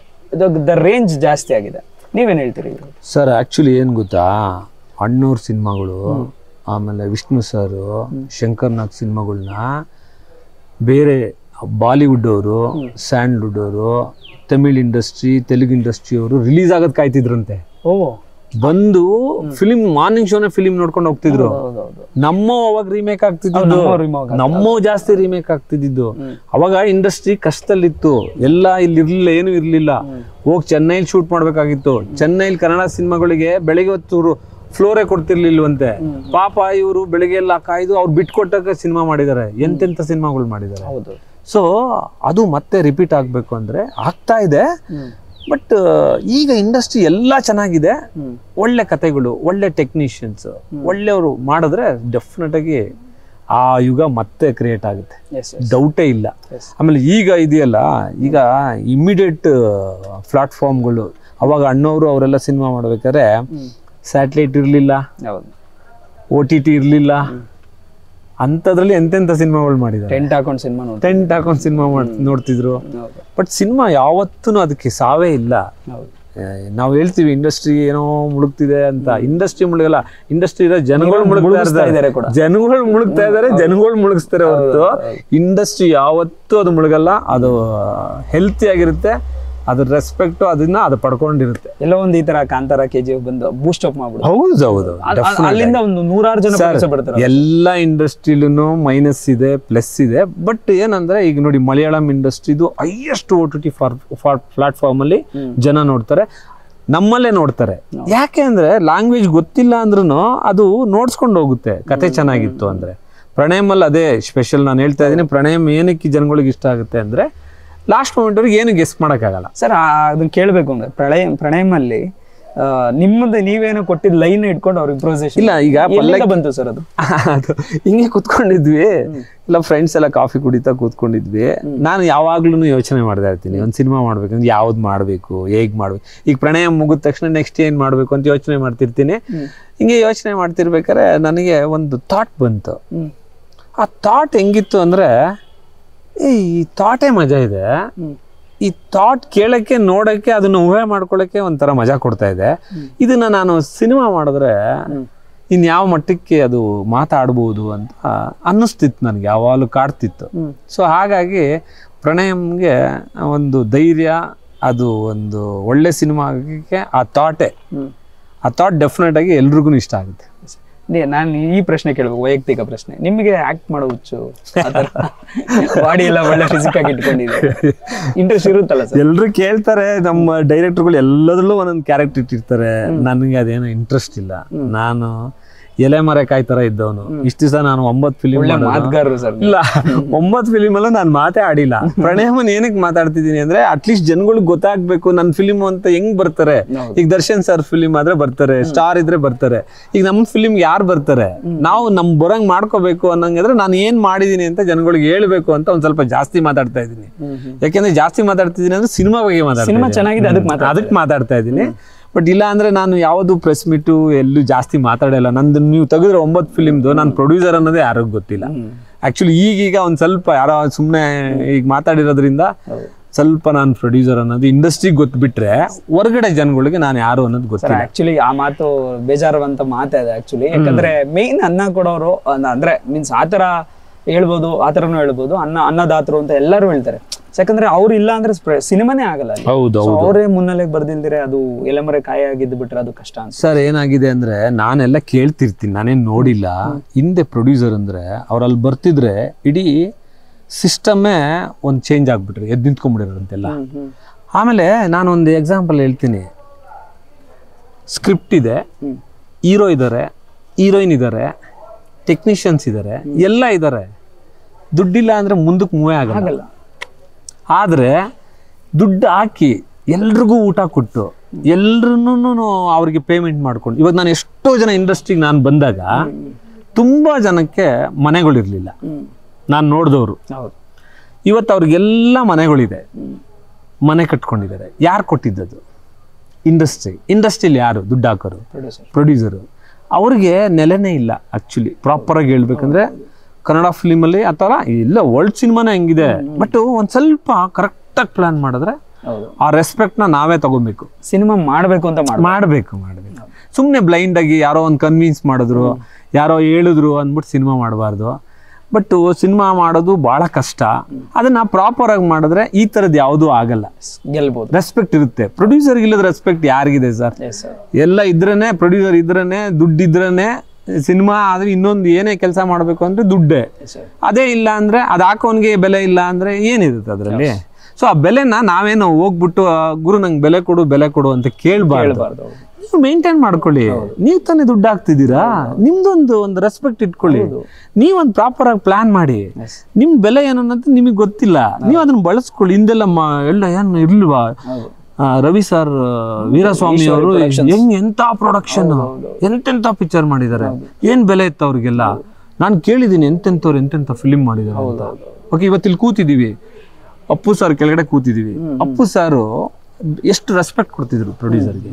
ದ ರೇಂಜ್ ಜಾಸ್ತಿ ಆಗಿದೆ. ನೀವೇನ್ ಹೇಳ್ತೀರಿ ಸರ್? ಆಕ್ಚುಲಿ ಏನ್ ಗೊತ್ತಾ, ಅಣ್ಣೂರ್ ಸಿನಿಮಾಗಳು, ಆಮೇಲೆ ವಿಷ್ಣು ಸರ್, ಶಂಕರ್ ನಾಗ್ ಸಿನಿಮಾಗಳನ್ನ ಬೇರೆ ಬಾಲಿವುಡ್ ಅವರು, ಸ್ಯಾಂಡ್ಲ್ವುಡ್ ಅವರು, ತಮಿಳ್ ಇಂಡಸ್ಟ್ರಿ, ತೆಲುಗು ಇಂಡಸ್ಟ್ರಿ ಅವರು ರಿಲೀಸ್ ಆಗೋದ್ ಕಾಯ್ತಿದ್ರಂತೆ. ಬಂದು ಫಿಲಿಂ ಮಾರ್ನಿಂಗ್ ಶೋನ ಫಿಲಿಂ ನೋಡ್ಕೊಂಡು ಹೋಗ್ತಿದ್ರು. ನಮ್ಮ ಅವಾಗ ರೀಮೇಕ್ ಆಗ್ತಿದ್ದು, ನಮ್ಮ ಜಾಸ್ತಿ ರೀಮೇಕ್ ಆಗ್ತಿದ್ದು. ಅವಾಗ ಇಂಡಸ್ಟ್ರಿ ಕಷ್ಟದಲ್ಲಿತ್ತು, ಎಲ್ಲ ಇಲ್ಲಿ ಇರ್ಲಿಲ್ಲ, ಏನು ಇರ್ಲಿಲ್ಲ. ಹೋಗಿ ಚೆನ್ನೈಲಿ ಶೂಟ್ ಮಾಡ್ಬೇಕಾಗಿತ್ತು. ಚೆನ್ನೈಲಿ ಕನ್ನಡ ಸಿನಿಮಾಗಳಿಗೆ ಬೆಳಿಗ್ಗೆ ಹೊತ್ತು ಫ್ಲೋರೇ ಕೊಡ್ತಿರ್ಲಿಲ್ವಂತೆ. ಪಾಪ ಇವರು ಬೆಳಿಗ್ಗೆ ಎಲ್ಲ ಕಾಯ್ದು ಅವ್ರು ಬಿಟ್ಕೊಟ್ಟಾಗ ಸಿನಿಮಾ ಮಾಡಿದ್ದಾರೆ, ಎಂತೆಂತ ಸಿನಿಮಾಗಳು ಮಾಡಿದ್ದಾರೆ. ಸೊ ಅದು ಮತ್ತೆ ರಿಪೀಟ್ ಆಗ್ಬೇಕು ಅಂದ್ರೆ ಆಗ್ತಾ ಇದೆ. ಬಟ್ ಈಗ ಇಂಡಸ್ಟ್ರಿ ಎಲ್ಲ ಚೆನ್ನಾಗಿದೆ, ಒಳ್ಳೆ ಕತೆಗಳು, ಒಳ್ಳೆ ಟೆಕ್ನಿಷಿಯನ್ಸ್, ಒಳ್ಳೆಯವರು ಮಾಡಿದ್ರೆ ಡೆಫಿನೆಟ್ ಆಗಿ ಆ ಯುಗ ಮತ್ತೆ ಕ್ರಿಯೇಟ್ ಆಗುತ್ತೆ, ಡೌಟೇ ಇಲ್ಲ. ಆಮೇಲೆ ಈಗ ಇದೆಯಲ್ಲ, ಈಗ ಇಮಿಡಿಯೇಟ್ ಪ್ಲಾಟ್ಫಾರ್ಮ್ಗಳು. ಅವಾಗ ಅಣ್ಣವರು ಅವರೆಲ್ಲ ಸಿನಿಮಾ ಮಾಡ್ಬೇಕಾದ್ರೆ ಸ್ಯಾಟಲೈಟ್ ಇರ್ಲಿಲ್ಲ, OTT ಇರ್ಲಿಲ್ಲ, ಅಂತದ್ರಲ್ಲಿ ಎಂತೆಂತ ಸಿನಿಮಾಗಳು ಮಾಡಿದ್ದಾರೆ. ಟೆಂಟ್ ಹಾಕೊಂಡು ಸಿನಿಮಾ ನೋಡ್ತಿದ್ರು. ಬಟ್ ಸಿನಿಮಾ ಯಾವತ್ತೂ ಅದಕ್ಕೆ ಸಾವೇ ಇಲ್ಲ. ನಾವು ಹೇಳ್ತೀವಿ ಇಂಡಸ್ಟ್ರಿ ಏನೋ ಮುಳುಗ್ತಿದೆ ಅಂತ. ಇಂಡಸ್ಟ್ರಿ ಮುಳುಗಲ್ಲ, ಇಂಡಸ್ಟ್ರಿ ಇರೋ ಜನಗಳು ಮುಳುಗ್ತಾ ಇದ್ದಾರೆ, ಜನಗಳು ಮುಳುಗಿಸ್ತಾರೆ ಹೊರತು ಇಂಡಸ್ಟ್ರಿ ಯಾವತ್ತೂ ಅದು ಮುಳುಗಲ್ಲ. ಅದು ಹೆಲ್ತಿ ಆಗಿರುತ್ತೆ, ಅದ್ರ ರೆಸ್ಪೆಕ್ಟ್ ಅದನ್ನ ಅದು ಪಡ್ಕೊಂಡಿರುತ್ತೆ. ಎಲ್ಲ ಒಂದು ಈ ತರ ಕಾಂತಾರ KGF ಬಂದು ಬೂಸ್ಟ್ ಅಪ್ ಮಾಡ್ಬಿಡು. ಹೌದು, ಅಲ್ಲಿಂದ ಒಂದು 100 ಜನ ಬರ್ತಾರೆ. ಎಲ್ಲ ಇಂಡಸ್ಟ್ರಿಲೂ ಮೈನಸ್ ಇದೆ, ಪ್ಲಸ್ ಇದೆ. ಬಟ್ ಏನಂದ್ರೆ ಈಗ ನೋಡಿ, ಮಲಯಾಳಂ ಇಂಡಸ್ಟ್ರಿದು ಹೈಯೆಸ್ಟ್ OTT ಪ್ಲಾಟ್ಫಾರ್ಮ್ ಅಲ್ಲಿ ಜನ ನೋಡ್ತಾರೆ, ನಮ್ಮಲ್ಲೇ ನೋಡ್ತಾರೆ. ಯಾಕೆ ಅಂದ್ರೆ ಲ್ಯಾಂಗ್ವೇಜ್ ಗೊತ್ತಿಲ್ಲ ಅಂದ್ರೂ ಅದು ನೋಡ್ಸ್ಕೊಂಡು ಹೋಗುತ್ತೆ, ಕತೆ ಚೆನ್ನಾಗಿತ್ತು ಅಂದ್ರೆ. ಪ್ರಣಯಮಲ್ಲಿ ಅದೇ ಸ್ಪೆಷಲ್. ನಾನು ಹೇಳ್ತಾ ಇದ್ದೀನಿ, ಪ್ರಣಯಮ್ ಏನಕ್ಕೆ ಜನಗಳಿಗೆ ಇಷ್ಟ ಆಗುತ್ತೆ ಅಂದ್ರೆ ಲಾಸ್ಟ್ ಮೂಮೆಂಟ್ ಅವ್ರಿಗೆ ಏನು ಗೆಸ್ ಮಾಡೋಕ್ಕಾಗಲ್ಲ. ಸರ್ ಅದನ್ನ ಕೇಳಬೇಕು ಅಂದ್ರೆ ಪ್ರಣಯಮಲ್ಲಿ ನಿಮ್ಮದು ನೀವೇನೋ ಕೊಟ್ಟಿದ್ ಲೈನ್ ಇಟ್ಕೊಂಡು ಅವ್ರ ಇಂಪ್ರೂವೈಸೇಷನ್ ಇಲ್ಲ. ಈಗ ಬಂತು ಸರ್ ಅದು ಹಿಂಗೆ ಕೂತ್ಕೊಂಡಿದ್ವಿ, ಇಲ್ಲ ಫ್ರೆಂಡ್ಸ್ ಎಲ್ಲ ಕಾಫಿ ಕುಡಿತಾ ಕೂತ್ಕೊಂಡಿದ್ವಿ. ನಾನು ಯಾವಾಗ್ಲೂ ಯೋಚನೆ ಮಾಡ್ತಾ ಇರ್ತೀನಿ, ಒಂದು ಸಿನಿಮಾ ಮಾಡ್ಬೇಕಂದ್ರೆ ಯಾವ್ದು ಮಾಡ್ಬೇಕು, ಹೇಗ್ ಮಾಡ್ಬೇಕು. ಈಗ ಪ್ರಣಯ ಮುಗಿದ ತಕ್ಷಣ ನೆಕ್ಸ್ಟ್ ಏನ್ ಮಾಡ್ಬೇಕು ಅಂತ ಯೋಚನೆ ಮಾಡ್ತಿರ್ತೀನಿ. ಹಿಂಗೆ ಯೋಚನೆ ಮಾಡ್ತಿರ್ಬೇಕಾದ್ರೆ ನನಗೆ ಒಂದು ಥಾಟ್ ಬಂತು. ಆ ಥಾಟ್ ಹೆಂಗಿತ್ತು ಅಂದ್ರೆ, ಈ ಥಾಟೇ ಮಜಾ ಇದೆ, ಈ ಥಾಟ್ ಕೇಳಕ್ಕೆ, ನೋಡಕ್ಕೆ, ಅದನ್ನ ಊಹೆ ಮಾಡ್ಕೊಳಕ್ಕೆ ಒಂಥರ ಮಜಾ ಕೊಡ್ತಾ ಇದೆ. ಇದನ್ನ ನಾನು ಸಿನಿಮಾ ಮಾಡಿದ್ರೆ ಇನ್ಯಾವ ಮಟ್ಟಕ್ಕೆ ಅದು ಮಾತಾಡ್ಬೋದು ಅಂತ ಅನ್ನಿಸ್ತಿತ್ತು ನನಗೆ, ಯಾವಾಗಲೂ ಕಾಡ್ತಿತ್ತು. ಸೊ ಹಾಗಾಗಿ ಪ್ರಣಯಂಗೆ ಒಂದು ಧೈರ್ಯ, ಅದು ಒಂದು ಒಳ್ಳೆ ಸಿನಿಮಾ ಆಗಕ್ಕೆ ಆ ಥಾಟೇ ಆ ಥಾಟ್ ಡೆಫಿನೆಟ್ ಆಗಿ ಎಲ್ರಿಗೂ ಇಷ್ಟ ಆಗುತ್ತೆ. ನಾನು ಈ ಪ್ರಶ್ನೆ ಕೇಳ್ಬೇಕು, ವೈಯಕ್ತಿಕ ಪ್ರಶ್ನೆ. ನಿಮಗೆ ಆಕ್ಟ್ ಮಾಡೋ ಹುಚ್ಚು, ಬಾಡಿ ಎಲ್ಲ ಒಳ್ಳೆ ಫಿಸಿಕ್ ಆಗಿ ಇಟ್ಕೊಂಡಿದೆ, ಇಂಟ್ರೆಸ್ಟ್ ಇರುತ್ತಲ್ಲ ಸರ್? ಎಲ್ರು ಕೇಳ್ತಾರೆ, ನಮ್ಮ ಡೈರೆಕ್ಟರ್ಗಳು ಎಲ್ಲದರಲ್ಲೂ ಒಂದೊಂದು ಕ್ಯಾರೆಕ್ಟರ್ ಇಟ್ಟಿರ್ತಾರೆ. ನನಗೆ ಅದೇನೋ ಇಂಟ್ರೆಸ್ಟ್ ಇಲ್ಲ. ನಾನು ಎಲೆ ಮರೆಕಾಯಿ ತರ ಇದ್ದವನು. ಇಷ್ಟು ದಿವಸ ನಾನು 9 ಫಿಲಿಮ್ ಇಲ್ಲ, 9 ಫಿಲಿಮ್ ಅಲ್ಲ ನಾನು ಮಾತೇ ಆಡಿಲ್ಲ. ಪ್ರಣಯಮನ್ ಏನಕ್ಕೆ ಮಾತಾಡ್ತಿದ್ದೀನಿ ಅಂದ್ರೆ ಅಟ್ಲೀಸ್ಟ್ ಜನಗಳಿಗೆ ಗೊತ್ತಾಗ್ಬೇಕು ನನ್ನ ಫಿಲಿಮ್ ಅಂತ ಹೆಂಗ್ ಬರ್ತಾರೆ. ಈಗ ದರ್ಶನ್ ಸರ್ ಫಿಲಿಮ್ ಆದ್ರೆ ಬರ್ತಾರೆ, ಸ್ಟಾರ್ ಇದ್ರೆ ಬರ್ತಾರೆ. ಈಗ ನಮ್ಮ ಫಿಲಿಮ್ ಯಾರು ಬರ್ತಾರೆ, ನಾವು ನಮ್ ಬರಂಗ್ ಮಾಡ್ಕೋಬೇಕು ಅನ್ನಂಗಿದ್ರೆ ನಾನು ಏನ್ ಮಾಡಿದೀನಿ ಅಂತ ಜನಗಳಿಗೆ ಹೇಳ್ಬೇಕು ಅಂತ ಒಂದ್ ಸ್ವಲ್ಪ ಜಾಸ್ತಿ ಮಾತಾಡ್ತಾ ಇದ್ದೀನಿ. ಯಾಕೆಂದ್ರೆ ಜಾಸ್ತಿ ಮಾತಾಡ್ತಿದ್ದೀನಿ ಅಂದ್ರೆ ಸಿನಿಮಾ ಬಗ್ಗೆ ಅದಕ್ಕೆ ಮಾತಾಡ್ತಾ ಇದ್ದೀನಿ. ಬಟ್ ಇಲ್ಲ ಅಂದ್ರೆ ನಾನು ಯಾವುದು ಪ್ರೆಸ್ ಮೀಟು ಎಲ್ಲೂ ಜಾಸ್ತಿ ಮಾತಾಡಲ್ಲ. ನಂದು ನೀವು ತೆಗೆದ್ರೆ 9 ಫಿಲಿಮ್ದು ನಾನು ಪ್ರೊಡ್ಯೂಸರ್ ಅನ್ನೋದೇ ಯಾರಿಗೂ ಗೊತ್ತಿಲ್ಲ. ಆಕ್ಚುಲಿ ಈಗೀಗ ಒಂದ್ ಸ್ವಲ್ಪ ಯಾರೋ ಸುಮ್ಮನೆ ಈಗ ಮಾತಾಡಿರೋದ್ರಿಂದ ಸ್ವಲ್ಪ ನಾನು ಪ್ರೊಡ್ಯೂಸರ್ ಅನ್ನೋದು ಇಂಡಸ್ಟ್ರಿಗೆ ಗೊತ್ತಬಿಟ್ರೆ ಹೊರಗಡೆ ಜನಗಳಿಗೆ ನಾನು ಯಾರು ಅನ್ನೋದು ಗೊತ್ತಿಲ್ಲ. ಆಕ್ಚುಲಿ ಆ ಮಾತು ಬೇಜಾರುವಂತ ಮಾತೇ ಅದು ಆಕ್ಚುಲಿ. ಯಾಕಂದ್ರೆ ಮೇನ್ ಅನ್ನ ಕೊಡೋರು ಅಂದ್ರೆ ಮೀನ್ಸ್ ಆತರ ಹೇಳ್ಬೋದು, ಆತರನು ಹೇಳ್ಬೋದು, ಅನ್ನದಾತರು ಅಂತ ಎಲ್ಲರೂ ಹೇಳ್ತಾರೆ. ಯಾಕಂದ್ರೆ ಅವ್ರು ಇಲ್ಲ ಅಂದ್ರೆ ಸಿನಿಮಾನೇ ಆಗಲ್ಲ. ಅವರೇ ಮುನ್ನೆಲೆ ಬರ್ದಿಲ್ದಿರೆ ಅದು ಎಲೆಮರೆ ಕಾಯಿ ಆಗಿದ್ದು ಬಿಟ್ರೆ ಅದು ಕಷ್ಟ ಅಂತ. ಸರ್ ಏನಾಗಿದೆ ಅಂದ್ರೆ ನಾನೆಲ್ಲ ಕೇಳ್ತಿರ್ತೀನಿ, ನಾನೇನ್ ನೋಡಿಲ್ಲ. ಹಿಂದೆ ಪ್ರೊಡ್ಯೂಸರ್ ಅಂದ್ರೆ ಅವ್ರಲ್ಲಿ ಬರ್ತಿದ್ರೆ ಇಡೀ ಸಿಸ್ಟಮೇ ಒಂದು ಚೇಂಜ್ ಆಗ್ಬಿಟ್ರಿ, ಎದ್ದು ನಿಂತ್ಕೊಂಡ್ಬಿಡಿರೋಂತೆಲ್ಲ. ಆಮೇಲೆ ನಾನೊಂದು ಎಕ್ಸಾಂಪಲ್ ಹೇಳ್ತೀನಿ. ಸ್ಕ್ರಿಪ್ಟ್ ಇದೆ, ಹೀರೋ ಇದ್ದಾರೆ, ಹೀರೋಯಿನ್ ಇದ್ದಾರೆ, ಟೆಕ್ನಿಷಿಯನ್ಸ್ ಇದ್ದಾರೆ, ಎಲ್ಲ ಇದ್ದಾರೆ. ದುಡ್ಡಿಲ್ಲ ಅಂದ್ರೆ ಮುಂದಕ್ಕೆ ಮೂವೇ ಆಗಲ್ಲ. ಆದರೆ ದುಡ್ಡು ಹಾಕಿ ಎಲ್ರಿಗೂ ಊಟ ಕೊಟ್ಟು ಎಲ್ರೂ ಅವ್ರಿಗೆ ಪೇಮೆಂಟ್ ಮಾಡ್ಕೊಂಡು, ಇವಾಗ ನಾನು ಎಷ್ಟೋ ಜನ ಇಂಡಸ್ಟ್ರಿಗೆ ನಾನು ಬಂದಾಗ ತುಂಬ ಜನಕ್ಕೆ ಮನೆಗಳಿರಲಿಲ್ಲ, ನಾನು ನೋಡಿದವರು. ಇವತ್ತು ಅವ್ರಿಗೆಲ್ಲ ಮನೆಗಳಿದೆ, ಮನೆ ಕಟ್ಕೊಂಡಿದ್ದಾರೆ. ಯಾರು ಕೊಟ್ಟಿದ್ದದು? ಇಂಡಸ್ಟ್ರಿಲಿ ಯಾರು ದುಡ್ಡು ಹಾಕೋರು? ಪ್ರೊಡ್ಯೂಸರು. ಅವ್ರಿಗೆ ನೆಲೆನೇ ಇಲ್ಲ ಆ್ಯಕ್ಚುಲಿ. ಪ್ರಾಪರಾಗಿ ಹೇಳ್ಬೇಕಂದ್ರೆ ಕನ್ನಡ ಫಿಲಿಮಲ್ಲಿ ಆ ಥರ ಇಲ್ಲ, ವರ್ಲ್ಡ್ ಸಿನಿಮಾನೇ ಹೆಂಗಿದೆ. ಬಟ್ ಒಂದು ಸ್ವಲ್ಪ ಕರೆಕ್ಟಾಗಿ ಪ್ಲಾನ್ ಮಾಡಿದ್ರೆ ಆ ರೆಸ್ಪೆಕ್ಟ್ನ ನಾವೇ ತಗೋಬೇಕು. ಸಿನಿಮಾ ಮಾಡಬೇಕು ಅಂತ ಮಾಡಬೇಕು. ಸುಮ್ಮನೆ ಬ್ಲೈಂಡಾಗಿ ಯಾರೋ ಒಂದು ಕನ್ವಿನ್ಸ್ ಮಾಡಿದ್ರು, ಯಾರೋ ಹೇಳಿದ್ರು ಅಂದ್ಬಿಟ್ಟು ಸಿನಿಮಾ ಮಾಡಬಾರ್ದು. ಬಟ್ ಸಿನಿಮಾ ಮಾಡೋದು ಭಾಳ ಕಷ್ಟ. ಅದನ್ನ ಪ್ರಾಪರಾಗಿ ಮಾಡಿದ್ರೆ ಈ ಥರದ್ದು ಯಾವುದೂ ಆಗಲ್ಲ, ಗೆಲ್ಬೋದು. ರೆಸ್ಪೆಕ್ಟ್ ಇರುತ್ತೆ. ಪ್ರೊಡ್ಯೂಸರ್ಗೆ ಇಲ್ಲದ ರೆಸ್ಪೆಕ್ಟ್ ಯಾರಿಗಿದೆ ಸರ್? ಎಲ್ಲ ಇದ್ರೇನೆ, ಪ್ರೊಡ್ಯೂಸರ್ ಇದ್ರೇನೆ, ದುಡ್ಡಿದ್ರೇನೆ ಸಿನಿಮಾ. ಆದ್ರೆ ಇನ್ನೊಂದು ಏನೇ ಕೆಲಸ ಮಾಡಬೇಕು ಅಂದ್ರೆ ದುಡ್ಡೇ. ಅದೇ ಇಲ್ಲ ಅಂದ್ರೆ ಅದು ಹಾಕೋನ್ಗೆ ಬೆಲೆ ಇಲ್ಲ ಅಂದ್ರೆ ಏನಿರುತ್ತೆ ಅದರಲ್ಲಿ? ಸೊ ಆ ಬೆಲೆನ ನಾವೇನೋ ಹೋಗ್ಬಿಟ್ಟು ಗುರು ನಂಗೆ ಬೆಲೆ ಕೊಡು ಅಂತ ಕೇಳಬಾರ್ದು. ನೀವು ಮೇಂಟೈನ್ ಮಾಡ್ಕೊಳ್ಳಿ. ನೀವು ತಾನೇ ದುಡ್ಡು ಹಾಕ್ತಿದ್ದೀರಾ, ನಿಮ್ದೊಂದು ರೆಸ್ಪೆಕ್ಟ್ ಇಟ್ಕೊಳ್ಳಿ. ನೀವೊಂದು ಪ್ರಾಪರ್ ಆಗಿ ಪ್ಲಾನ್ ಮಾಡಿ. ನಿಮ್ ಬೆಲೆ ಏನು ಅನ್ನೋದು ನಿಮಗೆ ಗೊತ್ತಿಲ್ಲ, ನೀವು ಅದನ್ನ ಬಳಸ್ಕೊಳ್ಳಿ. ಹಿಂದೆಲ್ಲ ಎಲ್ಲ ಏನು ಇರ್ಲಿಲ್ವಾ? ರವಿ ಸರ್, ವೀರಸ್ವಾಮಿ ಅವರು ಎಂತ ಪ್ರೊಡಕ್ಷನ್, ಎಂತೆಂತ ಪಿಕ್ಚರ್ ಮಾಡಿದ್ದಾರೆ, ಏನ್ ಬೆಲೆ ಇತ್ತು ಅವ್ರಿಗೆಲ್ಲ. ನಾನು ಕೇಳಿದ್ದೀನಿ ಎಂತೆಂತ ಫಿಲಿಂ ಮಾಡಿದ್ದಾರೆ ಅಂತ. ಓಕೆ, ಇವತ್ತಿಲ್ಲಿ ಕೂತಿದೀವಿ, ಅಪ್ಪು ಸರ್ ಕೆಳಗಡೆ ಕೂತಿದೀವಿ. ಅಪ್ಪು ಸಾರು ಎಷ್ಟು ರೆಸ್ಪೆಕ್ಟ್ ಕೊಡ್ತಿದ್ರು ಪ್ರೊಡ್ಯೂಸರ್ಗೆ.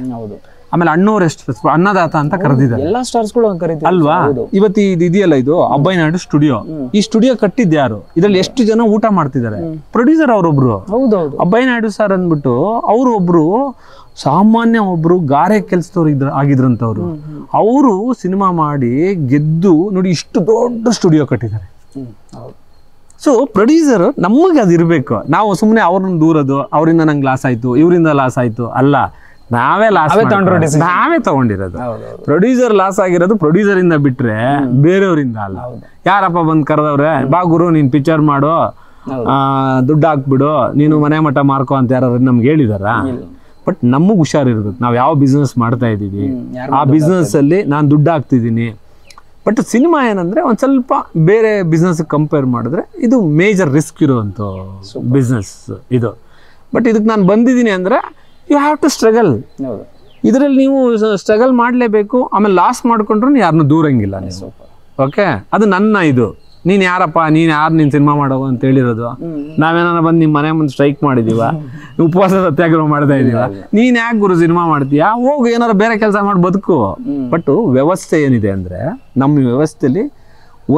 ಆಮೇಲೆ ಅಣ್ಣವ್ರು ಎಷ್ಟು ಅನ್ನದಾತ ಅಂತ ಕರೆದಿದ್ದಾರೆ. ಎಲ್ಲಾ ಸ್ಟಾರ್ಸ್ಗಳು ಅಲ್ವಾ? ಇವತ್ತು ಇದು ಇದೆಯಲ್ಲ, ಇದು ಅಬ್ಬಾಯಿ ನಾಯ್ಡು ಸ್ಟುಡಿಯೋ. ಈ ಸ್ಟುಡಿಯೋ ಕಟ್ಟಿದ್ದು ಯಾರು? ಇದ್ರಲ್ಲಿ ಎಷ್ಟು ಜನ ಊಟ ಮಾಡ್ತಿದ್ದಾರೆ? ಪ್ರೊಡ್ಯೂಸರ್ ಅವರೊಬ್ರು. ಅಬ್ಬಾಯಿ ನಾಯ್ಡು ಸರ್ ಅಂದ್ಬಿಟ್ಟು ಅವರು ಒಬ್ರು ಸಾಮಾನ್ಯ ಒಬ್ರು ಗಾರೆ ಕೆಲ್ಸದವ್ರು ಆಗಿದ್ರಂತವ್ರು. ಅವರು ಸಿನಿಮಾ ಮಾಡಿ ಗೆದ್ದು ನೋಡಿ ಇಷ್ಟು ದೊಡ್ಡ ಸ್ಟುಡಿಯೋ ಕಟ್ಟಿದ್ದಾರೆ. ಸೊ ಪ್ರೊಡ್ಯೂಸರ್ ನಮಗೆ ಅದು ಇರಬೇಕು. ನಾವು ಸುಮ್ಮನೆ ಅವ್ರನ್ನ ದೂರದು, ಅವರಿಂದ ನಂಗೆ ಲಾಸ್ ಆಯ್ತು, ಇವರಿಂದ ಲಾಸ್ ಆಯ್ತು ಅಲ್ಲ, ನಾವೇ ತಗೊಂಡಿರೋದು. ಪ್ರೊಡ್ಯೂಸರ್ ಲಾಸ್ ಆಗಿರೋದು ಪ್ರೊಡ್ಯೂಸರ್ ಇಂದ ಬಿಟ್ರೆ ಬೇರೆಯವರಿಂದ ಅಲ್ಲ. ಯಾರಪ್ಪ ಬಂದ್ ಕರೆದವ್ರೆ, ಬಾ ಗುರು ನೀನ್ ಪಿಕ್ಚರ್ ಮಾಡು, ದುಡ್ಡು ಹಾಕ್ಬಿಡು, ನೀನು ಮನೆ ಮಠ ಮಾರ್ಕೋ ಅಂತ ಯಾರು ನಮ್ಗೆ ಹೇಳಿದಾರ? ಬಟ್ ನಮಗ್ ಹುಷಾರಿರ್ಬೇಕು. ನಾವ್ ಯಾವ ಬಿಸ್ನೆಸ್ ಮಾಡ್ತಾ ಇದೀವಿ, ಆ ಬಿಸ್ನೆಸ್ ಅಲ್ಲಿ ನಾನು ದುಡ್ಡು ಹಾಕ್ತಿದ್ದೀನಿ. ಬಟ್ ಸಿನಿಮಾ ಏನಂದ್ರೆ ಒಂದ್ ಸ್ವಲ್ಪ ಬೇರೆ ಬಿಸ್ನೆಸ್ ಕಂಪೇರ್ ಮಾಡಿದ್ರೆ ಇದು ಮೇಜರ್ ರಿಸ್ಕ್ ಇರುವಂತ ಬಿಸ್ನೆಸ್ ಇದು. ಬಟ್ ಇದಕ್ಕೆ ನಾನು ಬಂದಿದ್ದೀನಿ ಅಂದ್ರೆ ಯು ಹ್ಯಾವ್ ಟು ಸ್ಟ್ರಗಲ್. ಇದರಲ್ಲಿ ನೀವು ಸ್ಟ್ರಗಲ್ ಮಾಡಲೇಬೇಕು. ಆಮೇಲೆ ಲಾಸ್ ಮಾಡ್ಕೊಂಡ್ರು ಯಾರನ್ನೂ ದೂರಂಗಿಲ್ಲ ನೀವು. ಓಕೆ, ಅದು ನನ್ನ ಇದು. ನೀನು ಯಾರಪ್ಪ, ನೀನು ಯಾರು ನೀನು ಸಿನಿಮಾ ಮಾಡೋ ಅಂತ ಹೇಳಿರೋದು? ನಾವೇನಾರ ಬಂದು ನಿಮ್ಮ ಮನೆ ಮುಂದೆ ಸ್ಟ್ರೈಕ್ ಮಾಡಿದೀವ, ಉಪವಾಸ ಸತ್ಯಾಗ್ರಹ ಮಾಡ್ತಾ ಇದೀವ, ನೀನು ಯಾಕೆ ಗುರು ಸಿನಿಮಾ ಮಾಡ್ತೀಯಾ? ಹೋಗು, ಏನಾರು ಬೇರೆ ಕೆಲಸ ಮಾಡಿ ಬದುಕು. ಬಟ್ ವ್ಯವಸ್ಥೆ ಏನಿದೆ ಅಂದರೆ, ನಮ್ಮ ವ್ಯವಸ್ಥೆಯಲ್ಲಿ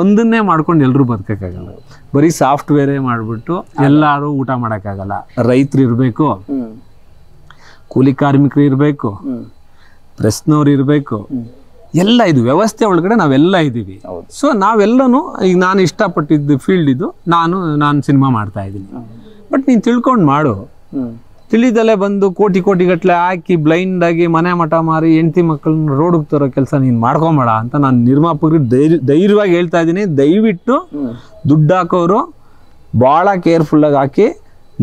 ಒಂದನ್ನೇ ಮಾಡ್ಕೊಂಡು ಎಲ್ಲರೂ ಬದುಕೋಕ್ಕಾಗಲ್ಲ. ಬರೀ ಸಾಫ್ಟ್ವೇರೇ ಮಾಡಿಬಿಟ್ಟು ಎಲ್ಲರೂ ಊಟ ಮಾಡೋಕ್ಕಾಗಲ್ಲ. ರೈತರು ಇರಬೇಕು, ಕೂಲಿ ಕಾರ್ಮಿಕರು ಇರಬೇಕು, ಪ್ರೆಸ್ನವ್ರು ಇರಬೇಕು, ಎಲ್ಲ ಇದು ವ್ಯವಸ್ಥೆ ಒಳಗಡೆ ನಾವೆಲ್ಲ ಇದ್ದೀವಿ. ಸೊ ನಾವೆಲ್ಲನೂ ಈಗ ನಾನು ಇಷ್ಟಪಟ್ಟಿದ್ದು ಫೀಲ್ಡ್ ಇದು. ನಾನು ಸಿನಿಮಾ ಮಾಡ್ತಾ ಇದ್ದೀನಿ. ಬಟ್ ನೀನು ತಿಳ್ಕೊಂಡು ಮಾಡು. ತಿಳಿದಲ್ಲೇ ಬಂದು ಕೋಟಿ ಗಟ್ಟಲೆ ಹಾಕಿ ಬ್ಲೈಂಡ್ ಆಗಿ ಮನೆ ಮಠ ಮಾರಿ ಹೆಂಡತಿ ಮಕ್ಕಳನ್ನ ರೋಡಿಗೆ ತರೋ ಕೆಲಸ ನೀನು ಮಾಡ್ಕೊಂಬೇಡ ಅಂತ ನಾನು ನಿರ್ಮಾಪಕರಿಗೆ ಧೈರ್ಯವಾಗಿ ಹೇಳ್ತಾ ಇದ್ದೀನಿ. ದಯವಿಟ್ಟು ದುಡ್ಡು ಹಾಕೋರು ಭಾಳ ಕೇರ್ಫುಲ್ಲಾಗಿ ಹಾಕಿ.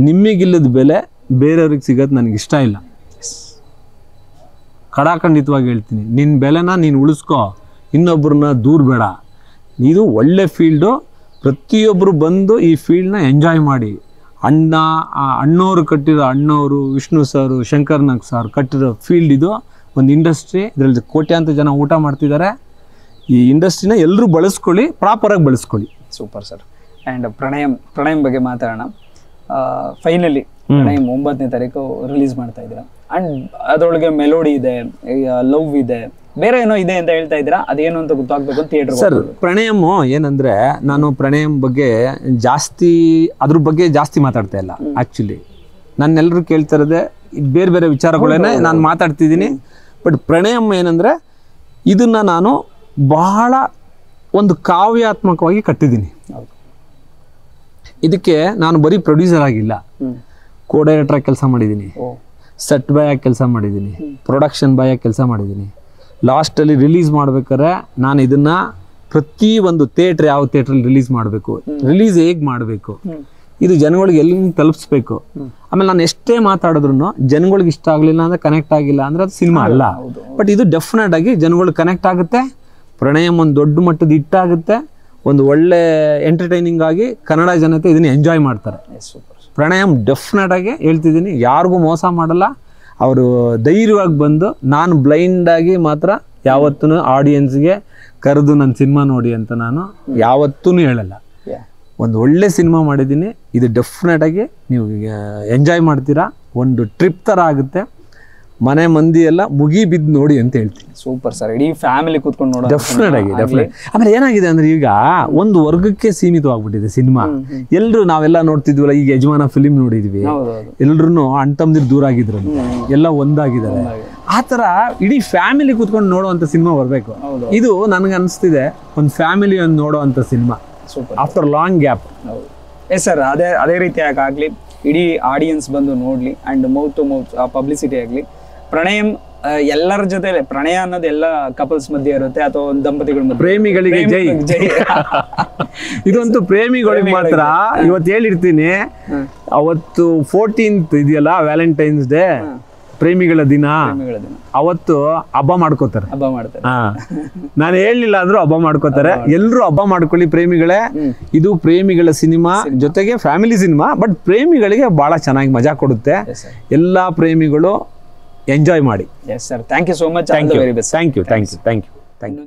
ನಿಮಗಿಲ್ಲದ ಬೆಲೆ ಬೇರೆಯವ್ರಿಗೆ ಸಿಗೋದು ನನಗೆ ಇಷ್ಟ ಇಲ್ಲ. ಖಡಾಖಂಡಿತವಾಗಿ ಹೇಳ್ತೀನಿ, ನಿನ್ನ ಬೆಲೆನ ನೀನು ಉಳಿಸ್ಕೊ, ಇನ್ನೊಬ್ಬರನ್ನ ದೂರ ಬೇಡ. ಇದು ಒಳ್ಳೆ ಫೀಲ್ಡು, ಪ್ರತಿಯೊಬ್ಬರು ಬಂದು ಈ ಫೀಲ್ಡ್ನ ಎಂಜಾಯ್ ಮಾಡಿ. ಅಣ್ಣವರು ಕಟ್ಟಿರೋ ಅಣ್ಣವರು, ವಿಷ್ಣು ಸರು, ಶಂಕರ್ನಾಗ್ ಸರ್ ಕಟ್ಟಿರೋ ಫೀಲ್ಡ್ ಇದು ಒಂದು ಇಂಡಸ್ಟ್ರಿ. ಇದರಲ್ಲಿ ಕೋಟ್ಯಾಂತರ ಜನ ಊಟ ಮಾಡ್ತಿದ್ದಾರೆ. ಈ ಇಂಡಸ್ಟ್ರಿನ ಎಲ್ಲರೂ ಬಳಸ್ಕೊಳ್ಳಿ, ಪ್ರಾಪರಾಗಿ ಬಳಸ್ಕೊಳ್ಳಿ. Super sir. ಆ್ಯಂಡ್ ಪ್ರಣಯಂ ಬಗ್ಗೆ ಮಾತಾಡೋಣ. ಫೈನಲಿ ಪ್ರಣಯಂ 9ನೇ ತಾರೀಕು ರಿಲೀಸ್ ಮಾಡ್ತಾ ಇದ್ದೀರಾ. ಆ್ಯಂಡ್ ಅದರೊಳಗೆ ಮೆಲೋಡಿ ಇದೆ, ಲವ್ ಇದೆ, ಬೇರೆ ಏನೋ ಇದೆ ಅಂತ ಹೇಳ್ತಾ ಇದ್ದೀರಾ. ಅದೇನು ಅಂತ ಗೊತ್ತಾಗಬೇಕು ಅಂತ ಥಿಯೇಟರ್. ಸರ್, ಪ್ರಣಯಂ ಏನಂದ್ರೆ, ನಾನು ಪ್ರಣಯಂ ಬಗ್ಗೆ ಅದ್ರ ಬಗ್ಗೆ ಜಾಸ್ತಿ ಮಾತಾಡ್ತಾ ಇಲ್ಲ. ಆ್ಯಕ್ಚುಲಿ ನನ್ನೆಲ್ಲರೂ ಕೇಳ್ತಾ ಇರೋದೇ ಬೇರೆ ಬೇರೆ ವಿಚಾರಗಳನ್ನೇ ನಾನು ಮಾತಾಡ್ತಿದ್ದೀನಿ. ಬಟ್ ಪ್ರಣಯಂ ಏನಂದರೆ, ಇದನ್ನು ನಾನು ಬಹಳ ಒಂದು ಕಾವ್ಯಾತ್ಮಕವಾಗಿ ಕಟ್ಟಿದ್ದೀನಿ. ಇದಕ್ಕೆ ನಾನು ಬರೀ ಪ್ರೊಡ್ಯೂಸರ್ ಆಗಿಲ್ಲ, ಕೋ ಡೈರೆಕ್ಟರ್ ಆಗಿ ಕೆಲಸ ಮಾಡಿದ್ದೀನಿ, ಸೆಟ್ ಬಾಯ್ ಆಗಿ ಕೆಲಸ ಮಾಡಿದ್ದೀನಿ, ಪ್ರೊಡಕ್ಷನ್ ಬಾಯ್ ಆಗಿ ಕೆಲಸ ಮಾಡಿದ್ದೀನಿ. ಲಾಸ್ಟಲ್ಲಿ ರಿಲೀಸ್ ಮಾಡ್ಬೇಕಾದ್ರೆ ನಾನು ಇದನ್ನು ಪ್ರತಿಯೊಂದು ಥಿಯೇಟ್ರ್, ಯಾವ ಥಿಯೇಟ್ರಲ್ಲಿ ರಿಲೀಸ್ ಮಾಡಬೇಕು, ರಿಲೀಸ್ ಹೇಗೆ ಮಾಡಬೇಕು, ಇದು ಜನಗಳಿಗೆ ಎಲ್ಲಿ ತಲುಪಿಸ್ಬೇಕು. ಆಮೇಲೆ ನಾನು ಎಷ್ಟೇ ಮಾತಾಡಿದ್ರು ಜನಗಳಿಗೆ ಇಷ್ಟ ಆಗಲಿಲ್ಲ ಅಂದರೆ, ಕನೆಕ್ಟ್ ಆಗಿಲ್ಲ ಅಂದರೆ ಅದು ಸಿನಿಮಾ ಅಲ್ಲ. ಬಟ್ ಇದು ಡೆಫಿನೆಟ್ ಆಗಿ ಜನಗಳಿಗೆ ಕನೆಕ್ಟ್ ಆಗುತ್ತೆ. ಪ್ರಣಯಂ ಒಂದು ದೊಡ್ಡ ಮಟ್ಟದ ಹಿಟ್ಟಾಗುತ್ತೆ. ಒಂದು ಒಳ್ಳೆ ಎಂಟರ್ಟೈನಿಂಗ್ ಆಗಿ ಕನ್ನಡ ಜನತೆ ಇದನ್ನು ಎಂಜಾಯ್ ಮಾಡ್ತಾರೆ. ಪ್ರಣಯಂ ಡೆಫಿನೆಟ್ ಆಗಿ ಹೇಳ್ತಿದ್ದೀನಿ, ಯಾರಿಗೂ ಮೋಸ ಮಾಡಲ್ಲ. ಅವರು ಧೈರ್ಯವಾಗಿ ಬಂದು, ನಾನು ಬ್ಲೈಂಡಾಗಿ ಮಾತ್ರ ಯಾವತ್ತೂ ಆಡಿಯನ್ಸ್ಗೆ ಕರೆದು ನನ್ನ ಸಿನಿಮಾ ನೋಡಿ ಅಂತ ನಾನು ಯಾವತ್ತೂ ಹೇಳಲ್ಲ. ಒಂದು ಒಳ್ಳೆ ಸಿನಿಮಾ ಮಾಡಿದ್ದೀನಿ. ಇದು ಡೆಫಿನೆಟಾಗಿ ನೀವು ಎಂಜಾಯ್ ಮಾಡ್ತೀರಾ. ಒಂದು ಟ್ರಿಪ್ ಥರ ಆಗುತ್ತೆ. ಮನೆ ಮಂದಿ ಎಲ್ಲ ಮುಗಿ ಬಿದ್ದು ನೋಡಿ ಅಂತ ಹೇಳ್ತೀನಿ. Super sir. ಇಡೀ ಫ್ಯಾಮಿಲಿ ಕೂತ್ಕೊಂಡು ನೋಡೋದು ಡೆಫಿನೆಟ್ ಆಗಿ. ಆಮೇಲೆ ಏನಾಗಿದೆ ಅಂದ್ರೆ, ಈಗ ಒಂದು ವರ್ಗಕ್ಕೆ ಸೀಮಿತವಾಗ್ಬಿಟ್ಟಿದೆ ಸಿನಿಮಾ. ಎಲ್ರು ನಾವೆಲ್ಲ ನೋಡ್ತಿದ್ವಲ್ಲ, ಈಗ ಯಜಮಾನ ಫಿಲಿಮ್ ನೋಡಿದ್ವಿ, ಎಲ್ರು ಅಣ್ಣ ತಮ್ಮದಿರು ದೂರ ಆಗಿದ್ರು, ಎಲ್ಲ ಒಂದಾಗಿದ್ದಾರೆ. ಆ ಥರ ಇಡೀ ಫ್ಯಾಮಿಲಿ ಕೂತ್ಕೊಂಡು ನೋಡುವಂಥ ಸಿನಿಮಾ ಬರಬೇಕು. ಇದು ನನಗೆ ಅನಿಸ್ತಿದೆ ಒಂದು ಫ್ಯಾಮಿಲಿ ಒಂದು ನೋಡುವಂಥ cinema after long gap. Yes sir, ಅದೇ ರೀತಿಯಾಗಿ ಆಗಲಿ, ಇಡೀ ಆಡಿಯನ್ಸ್ ಬಂದು ನೋಡಲಿ. And mouth to mouth publicity ಆಗಲಿ. ಪ್ರಣಯಂ ಎಲ್ಲರ ಜೊತೆ, ಪ್ರಣಯ ಅನ್ನೋದು ಎಲ್ಲ ಕಪಲ್ಸ್ ಮಧ್ಯೆ ಇರುತ್ತೆ, ಅಥವಾ ಒಂದು ದಂಪತಿಗಳ ಮಧ್ಯೆ. ಪ್ರೇಮಿಗಳಿಗೆ ಜೈ ಜೈ. ಇದಂತೂ ಪ್ರೇಮಿಗಳಿಗೆ ಮಾತ್ರ. ಇವತ್ತು ಹೇಳಿರ್ತೀನಿ, ಅವತ್ತು 14th ಇದೆಯಲ್ಲ, ವ್ಯಾಲೆಂಟೈನ್ಸ್ ಡೇ, ಪ್ರೇಮಿಗಳ ದಿನ. ಅವತ್ತು ಹಬ್ಬ ಮಾಡ್ಕೋತಾರೆ. ನಾನು ಹೇಳಲಿಲ್ಲ ಅಂದ್ರೂ ಹಬ್ಬ ಮಾಡ್ಕೋತಾರೆ. ಎಲ್ಲರೂ ಹಬ್ಬ ಮಾಡ್ಕೊಳ್ಳಿ ಪ್ರೇಮಿಗಳೇ. ಇದು ಪ್ರೇಮಿಗಳ ಸಿನಿಮಾ, ಜೊತೆಗೆ ಫ್ಯಾಮಿಲಿ ಸಿನಿಮಾ. ಬಟ್ ಪ್ರೇಮಿಗಳಿಗೆ ಬಹಳ ಚೆನ್ನಾಗಿ ಮಜಾ ಕೊಡುತ್ತೆ. ಎಲ್ಲಾ ಪ್ರೇಮಿಗಳು ಎಂಜಾಯ್ ಮಾಡಿ. Yes sir, thank you so much. Thank you.